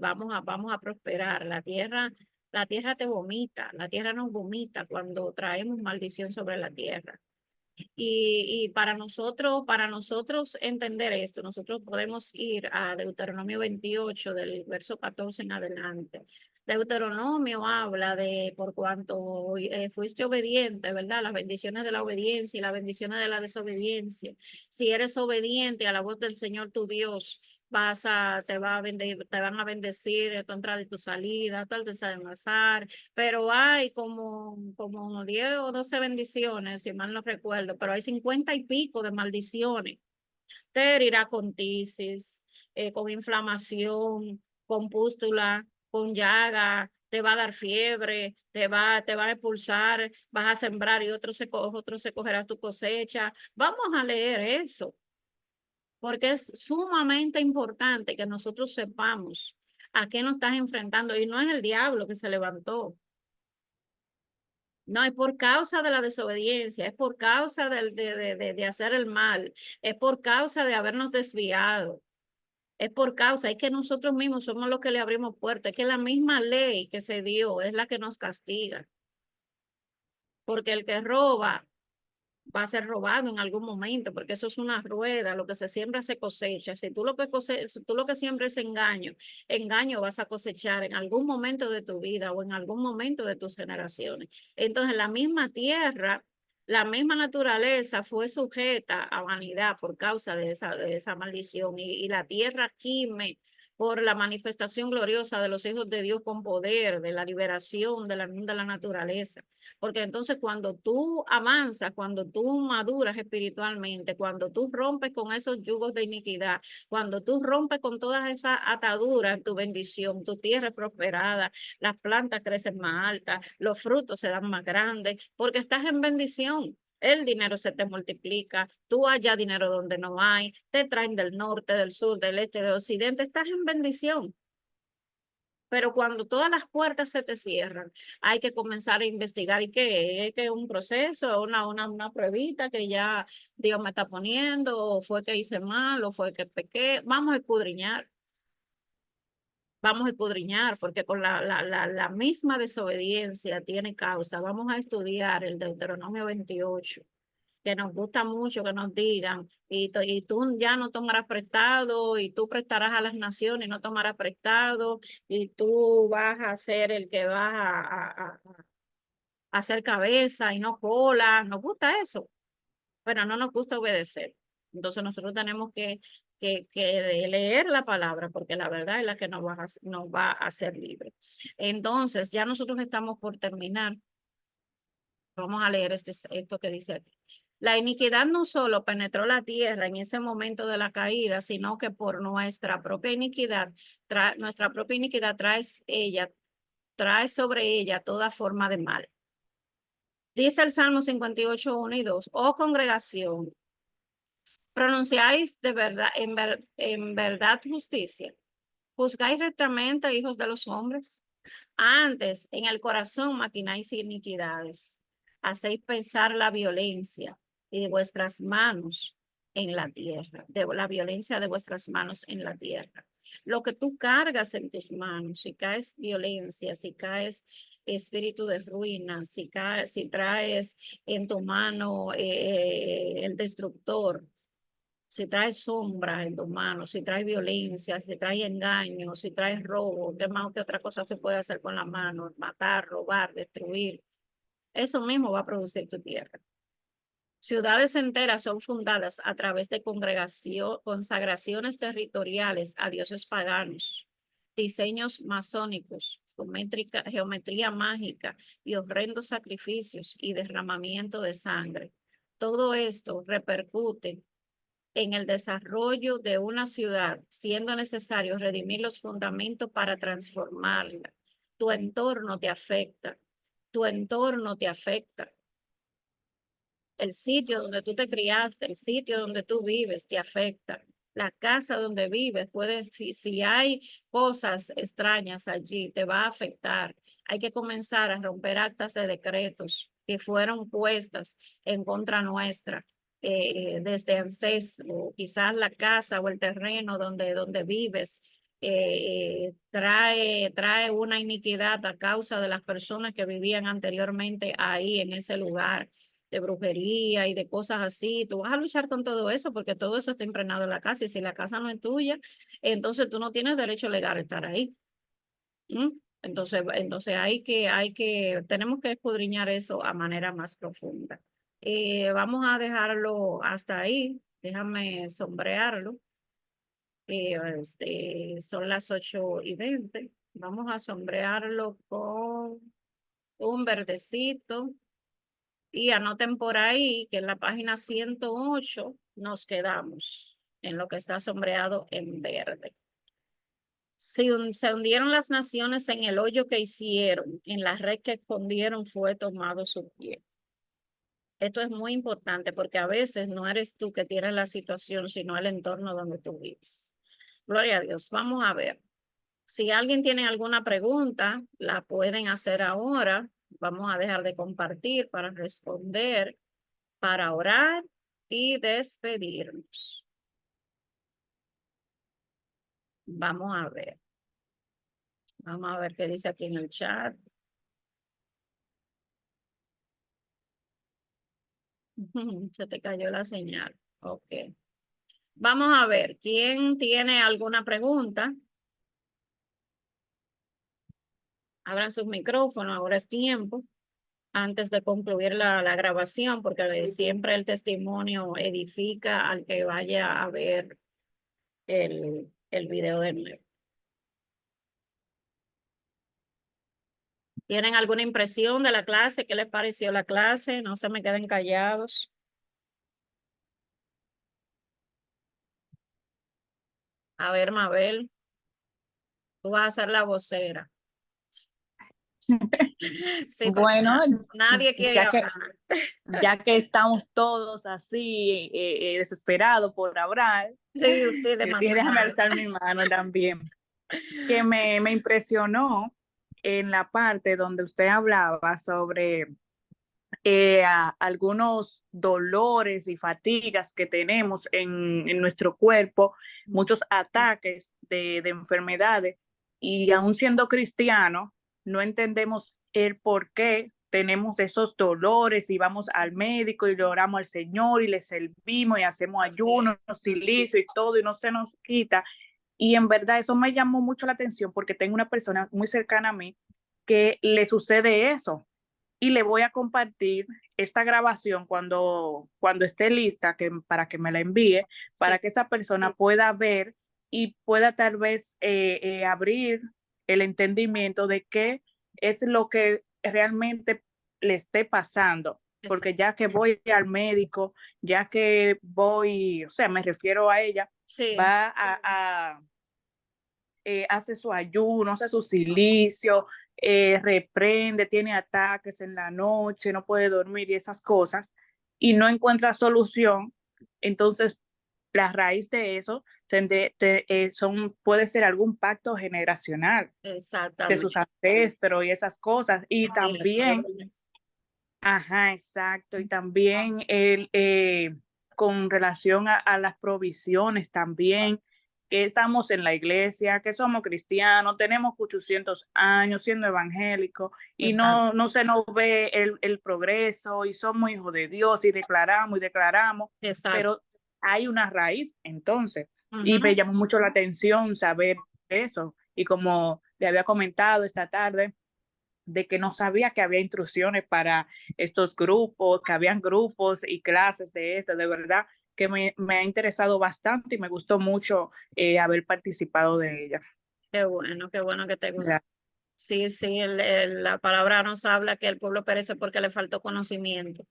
vamos a prosperar. La tierra te vomita, la tierra nos vomita cuando traemos maldición sobre la tierra. Y para nosotros entender esto, nosotros podemos ir a Deuteronomio 28, del verso 14 en adelante. Deuteronomio habla de por cuanto fuiste obediente, ¿verdad? Las bendiciones de la obediencia y las bendiciones de la desobediencia. Si eres obediente a la voz del Señor tu Dios, te van a bendecir en contra de tu salida, tal te de pasar, pero hay como 10 o 12 bendiciones, si mal no recuerdo, pero hay 50 y pico de maldiciones. Te herirá con tisis, con inflamación, con pústula, con llaga, te va a dar fiebre, te va a expulsar, vas a sembrar y otro se cogerá tu cosecha. Vamos a leer eso, porque es sumamente importante que nosotros sepamos a qué nos estás enfrentando, y no es el diablo que se levantó. No, es por causa de la desobediencia, es por causa de hacer el mal, es por causa de habernos desviado, es por causa, es que nosotros mismos somos los que le abrimos puertas, es que la misma ley que se dio es la que nos castiga, porque el que roba va a ser robado en algún momento, porque eso es una rueda, lo que se siembra se cosecha. Si tú lo que siembras es engaño, engaño vas a cosechar en algún momento de tu vida o en algún momento de tus generaciones. Entonces, la misma tierra, la misma naturaleza fue sujeta a vanidad por causa de esa maldición, y la tierra gime por la manifestación gloriosa de los hijos de Dios con poder, de la liberación de la naturaleza. Porque entonces cuando tú avanzas, cuando tú maduras espiritualmente, cuando tú rompes con esos yugos de iniquidad, cuando tú rompes con todas esas ataduras, tu bendición, tu tierra es prosperada, las plantas crecen más altas, los frutos se dan más grandes, porque estás en bendición. El dinero se te multiplica, tú hallas dinero donde no hay, te traen del norte, del sur, del este, del occidente, estás en bendición. Pero cuando todas las puertas se te cierran, hay que comenzar a investigar. ¿Y qué es? ¿Que es un proceso, una pruebita que ya Dios me está poniendo? ¿O fue que hice mal? ¿O fue que pequé? Vamos a escudriñar. Vamos a escudriñar, porque con la misma desobediencia tiene causa. Vamos a estudiar el Deuteronomio 28, que nos gusta mucho que nos digan, y tú ya no tomarás prestado, y tú prestarás a las naciones y no tomarás prestado, y tú vas a ser el que vas a hacer cabeza y no cola. Nos gusta eso, pero no nos gusta obedecer. Entonces nosotros tenemos que leer la palabra, porque la verdad es la que nos va a hacer libres. Entonces, ya nosotros estamos por terminar. Vamos a leer esto que dice aquí. La iniquidad no solo penetró la tierra en ese momento de la caída, sino que por nuestra propia iniquidad trae sobre ella toda forma de mal. Dice el Salmo 58, 1 y 2, oh congregación, pronunciáis de verdad, en verdad justicia, juzgáis rectamente, hijos de los hombres. Antes, en el corazón maquináis iniquidades, hacéis pensar la violencia y de vuestras manos en la tierra, de la violencia de vuestras manos en la tierra. Lo que tú cargas en tus manos, si caes violencia, si caes espíritu de ruina, si traes en tu mano el destructor, si traes sombra en tus manos, si traes violencia, si traes engaño, si traes robo, ¿qué más que otra cosa se puede hacer con la mano? Matar, robar, destruir. Eso mismo va a producir tu tierra. Ciudades enteras son fundadas a través de consagraciones territoriales a dioses paganos, diseños masónicos, geometría mágica y horrendos sacrificios y derramamiento de sangre. Todo esto repercute en el desarrollo de una ciudad, siendo necesario redimir los fundamentos para transformarla. Tu entorno te afecta. Tu entorno te afecta. El sitio donde tú te criaste, el sitio donde tú vives te afecta. La casa donde vives puede, si hay cosas extrañas allí, te va a afectar. Hay que comenzar a romper actas de decretos que fueron puestas en contra nuestra desde ancestro. Quizás la casa o el terreno donde vives trae una iniquidad a causa de las personas que vivían anteriormente ahí en ese lugar, de brujería y de cosas así. Tú vas a luchar con todo eso porque todo eso está impregnado en la casa, y si la casa no es tuya, entonces tú no tienes derecho legal a estar ahí. Entonces tenemos que escudriñar eso a manera más profunda. Vamos a dejarlo hasta ahí. Déjame sombrearlo. Son las 8:20. Vamos a sombrearlo con un verdecito. Y anoten por ahí que en la página 108 nos quedamos en lo que está sombreado en verde. Se hundieron las naciones en el hoyo que hicieron, en la red que escondieron fue tomado su pie. Esto es muy importante porque a veces no eres tú que tienes la situación, sino el entorno donde tú vives. Gloria a Dios. Vamos a ver. Si alguien tiene alguna pregunta, la pueden hacer ahora. Vamos a dejar de compartir para responder, para orar y despedirnos. Vamos a ver. Vamos a ver qué dice aquí en el chat. Se te cayó la señal. Ok. Vamos a ver, ¿quién tiene alguna pregunta? Abran sus micrófonos, ahora es tiempo, antes de concluir la grabación, porque siempre el testimonio edifica al que vaya a ver el video de nuevo. ¿Tienen alguna impresión de la clase? ¿Qué les pareció la clase? No se me queden callados. A ver, Mabel, tú vas a ser la vocera. Sí, porque Bueno, nadie quiere hablar. ya que estamos todos así desesperados por hablar, Sí, demasiado. déjame alzar mi mano también. Que me impresionó en la parte donde usted hablaba sobre algunos dolores y fatigas que tenemos en nuestro cuerpo, muchos ataques de enfermedades, y aún siendo cristianos, no entendemos el por qué tenemos esos dolores y vamos al médico y le oramos al Señor y le servimos y hacemos ayunos, silicio y todo, y no se nos quita. Y en verdad eso me llamó mucho la atención porque tengo una persona muy cercana a mí que le sucede eso, y le voy a compartir esta grabación cuando esté lista, para que me la envíe, para que esa persona pueda ver y pueda tal vez abrir el entendimiento de qué es lo que realmente le esté pasando. Porque ya que voy al médico, ya que voy, o sea, me refiero a ella, Sí. va hace su ayuno, hace su silicio, reprende, tiene ataques en la noche, no puede dormir y esas cosas, y no encuentra solución. Entonces, la raíz de eso puede ser algún pacto generacional de sus ancestros y esas cosas. Y también, ajá, exacto, y también con relación a las provisiones también, que estamos en la iglesia, que somos cristianos, tenemos 800 años siendo evangélicos y no se nos ve el progreso, y somos hijos de Dios y declaramos, pero hay una raíz entonces. Y me llamó mucho la atención saber eso. Y como le había comentado esta tarde, de que no sabía que había instrucciones para estos grupos, que habían grupos y clases de esto. De verdad que me ha interesado bastante y me gustó mucho haber participado de ella. Qué bueno que te gustó. Gracias. Sí, sí, la palabra nos habla que el pueblo perece porque le faltó conocimiento.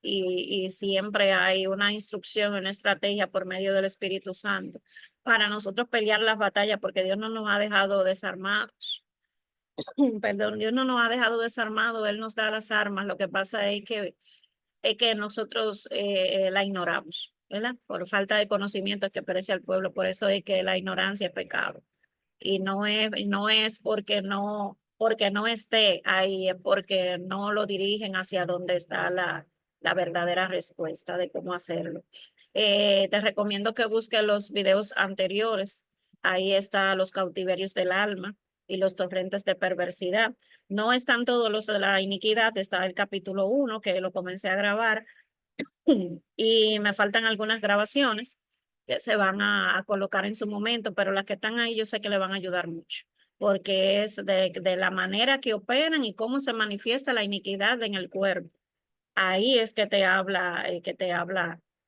Y siempre hay una instrucción, una estrategia por medio del Espíritu Santo para nosotros pelear las batallas, porque Dios no nos ha dejado desarmados. Perdón, Dios no nos ha dejado desarmados, Él nos da las armas. Lo que pasa es que nosotros la ignoramos, ¿verdad? Por falta de conocimiento es que perece al pueblo, por eso es que la ignorancia es pecado. Y no es porque no esté ahí, es porque no lo dirigen hacia donde está la verdadera respuesta de cómo hacerlo. Te recomiendo que busques los videos anteriores. Ahí está los cautiverios del alma y los torrentes de perversidad. No están todos los de la iniquidad, está el capítulo 1 que lo comencé a grabar y me faltan algunas grabaciones que se van a colocar en su momento, pero las que están ahí yo sé que le van a ayudar mucho, porque es de la manera que operan y cómo se manifiesta la iniquidad en el cuerpo. Ahí es que te habla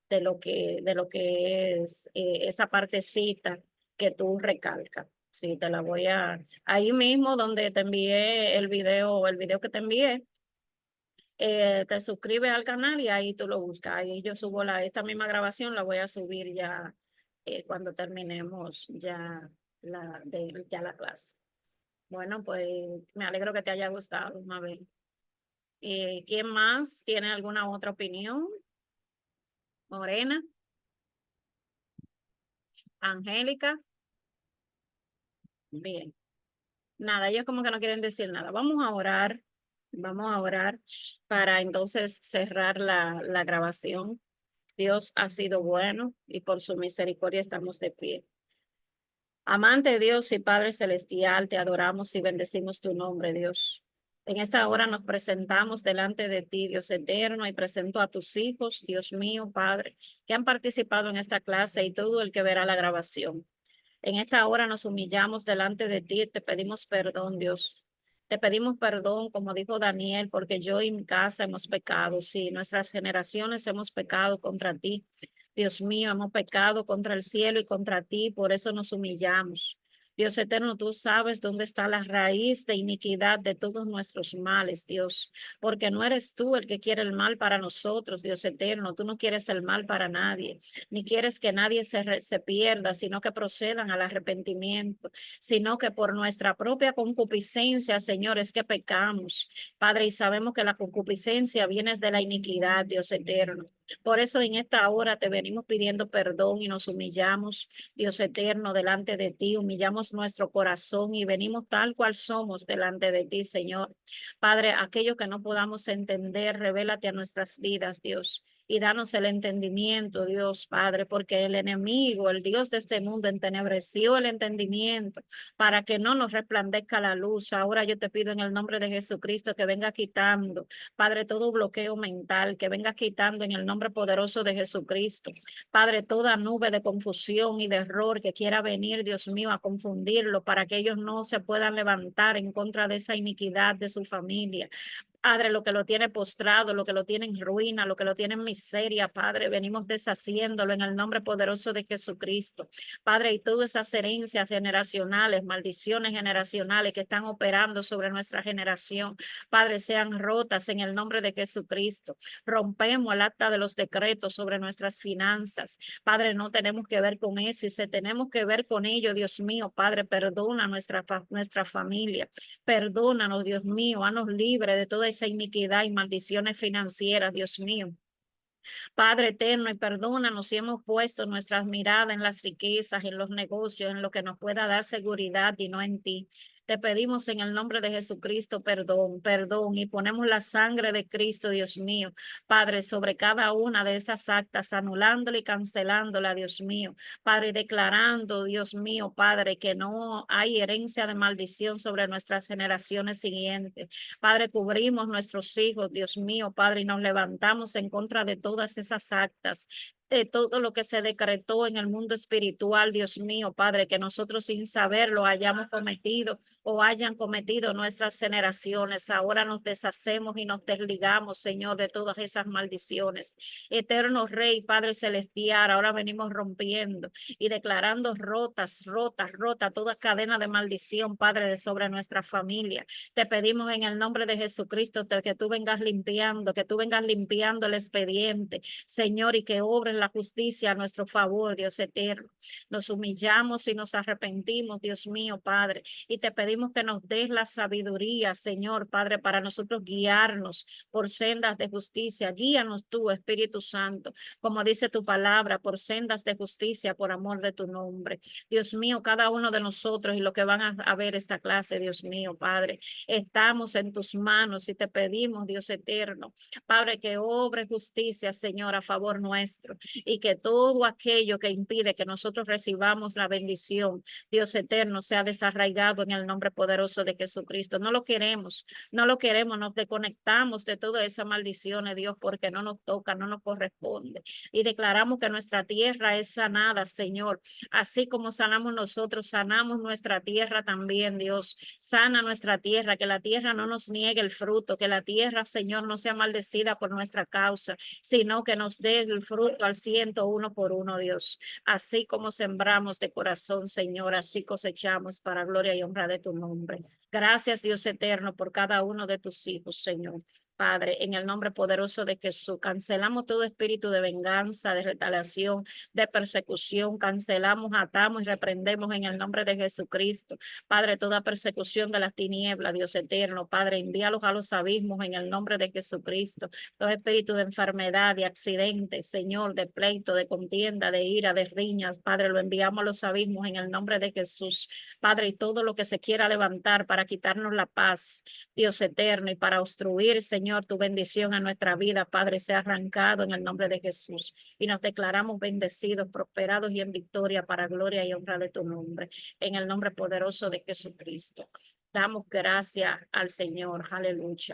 de lo que es esa partecita que tú recalcas. Sí, te la voy ahí mismo donde te envié el video que te envié, te suscribes al canal y ahí tú lo buscas. Ahí yo subo esta misma grabación, la voy a subir ya cuando terminemos ya la clase. Bueno, pues me alegro que te haya gustado, Mabel. ¿Quién más tiene alguna otra opinión? Morena, Angélica. Bien. Nada, ellos como que no quieren decir nada. Vamos a orar para entonces cerrar la grabación. Dios ha sido bueno y por su misericordia estamos de pie. Amante Dios y Padre Celestial, te adoramos y bendecimos tu nombre, Dios. En esta hora nos presentamos delante de ti, Dios eterno, y presento a tus hijos, Dios mío, Padre, que han participado en esta clase y todo el que verá la grabación. En esta hora nos humillamos delante de ti, te pedimos perdón, Dios. Te pedimos perdón, como dijo Daniel, porque yo y mi casa hemos pecado. Sí, nuestras generaciones hemos pecado contra ti. Dios mío, hemos pecado contra el cielo y contra ti, por eso nos humillamos. Dios eterno, tú sabes dónde está la raíz de iniquidad de todos nuestros males, Dios, porque no eres tú el que quiere el mal para nosotros, Dios eterno, tú no quieres el mal para nadie, ni quieres que nadie se pierda, sino que procedan al arrepentimiento, sino que por nuestra propia concupiscencia, Señor, es que pecamos, Padre, y sabemos que la concupiscencia viene de la iniquidad, Dios eterno. Por eso en esta hora te venimos pidiendo perdón y nos humillamos, Dios eterno, delante de ti, humillamos nuestro corazón y venimos tal cual somos delante de ti, Señor. Padre, aquello que no podamos entender, revélate a nuestras vidas, Dios, y danos el entendimiento, Dios, Padre, porque el enemigo, el Dios de este mundo, entenebreció el entendimiento para que no nos resplandezca la luz. Ahora yo te pido en el nombre de Jesucristo que venga quitando, Padre, todo bloqueo mental, que venga quitando en el nombre poderoso de Jesucristo. Padre, toda nube de confusión y de error que quiera venir, Dios mío, a confundirlo para que ellos no se puedan levantar en contra de esa iniquidad de su familia. Padre, lo que lo tiene postrado, lo que lo tiene en ruina, lo que lo tiene en miseria, Padre, venimos deshaciéndolo en el nombre poderoso de Jesucristo. Padre, y todas esas herencias generacionales, maldiciones generacionales que están operando sobre nuestra generación, Padre, sean rotas en el nombre de Jesucristo. Rompemos el acta de los decretos sobre nuestras finanzas. Padre, no tenemos que ver con eso y si tenemos que ver con ello, Dios mío, Padre, perdona nuestra familia. Perdónanos, Dios mío, haznos libres de toda esa iniquidad y maldiciones financieras, Dios mío. Padre eterno, y perdónanos si hemos puesto nuestras miradas en las riquezas, en los negocios, en lo que nos pueda dar seguridad y no en ti. Te pedimos en el nombre de Jesucristo perdón, y ponemos la sangre de Cristo, Dios mío, Padre, sobre cada una de esas actas, anulándola y cancelándola, Dios mío, Padre, declarando, Dios mío, Padre, que no hay herencia de maldición sobre nuestras generaciones siguientes. Padre, cubrimos nuestros hijos, Dios mío, Padre, y nos levantamos en contra de todas esas actas todo lo que se decretó en el mundo espiritual, Dios mío, Padre, que nosotros sin saberlo hayamos cometido o hayan cometido nuestras generaciones. Ahora nos deshacemos y nos desligamos, Señor, de todas esas maldiciones. Eterno Rey, Padre Celestial, ahora venimos rompiendo y declarando rotas toda cadena de maldición, Padre, de sobre nuestra familia. Te pedimos en el nombre de Jesucristo que tú vengas limpiando el expediente, Señor, y que obren la justicia a nuestro favor, Dios eterno. Nos humillamos y nos arrepentimos, Dios mío, Padre, y te pedimos que nos des la sabiduría, Señor, Padre, para nosotros guiarnos por sendas de justicia. Guíanos tú, Espíritu Santo, como dice tu palabra, por sendas de justicia, por amor de tu nombre. Dios mío, cada uno de nosotros y lo que van a ver esta clase, Dios mío, Padre, estamos en tus manos y te pedimos, Dios eterno, Padre, que obre justicia, Señor, a favor nuestro, y que todo aquello que impide que nosotros recibamos la bendición, Dios eterno, sea desarraigado en el nombre poderoso de Jesucristo. No lo queremos, nos desconectamos de toda esa maldición, Dios, porque no nos toca, no nos corresponde. Y declaramos que nuestra tierra es sanada, Señor. Así como sanamos nosotros, sanamos nuestra tierra también, Dios. Sana nuestra tierra, que la tierra no nos niegue el fruto, que la tierra, Señor, no sea maldecida por nuestra causa, sino que nos dé el fruto al 100 por uno, Dios. Así como sembramos de corazón, Señor, así cosechamos para gloria y honra de tu nombre. Gracias, Dios eterno, por cada uno de tus hijos, Señor. Padre, en el nombre poderoso de Jesús, cancelamos todo espíritu de venganza, de retaliación, de persecución, cancelamos, atamos y reprendemos en el nombre de Jesucristo. Padre, toda persecución de las tinieblas, Dios eterno, Padre, envíalos a los abismos en el nombre de Jesucristo. Todo espíritu de enfermedad, de accidente, Señor, de pleito, de contienda, de ira, de riñas, Padre, lo enviamos a los abismos en el nombre de Jesús. Padre, y todo lo que se quiera levantar para quitarnos la paz, Dios eterno, y para obstruir, Señor, tu bendición a nuestra vida, Padre, sea arrancado en el nombre de Jesús. Y nos declaramos bendecidos, prosperados y en victoria para gloria y honra de tu nombre. En el nombre poderoso de Jesucristo. Damos gracias al Señor. Aleluya.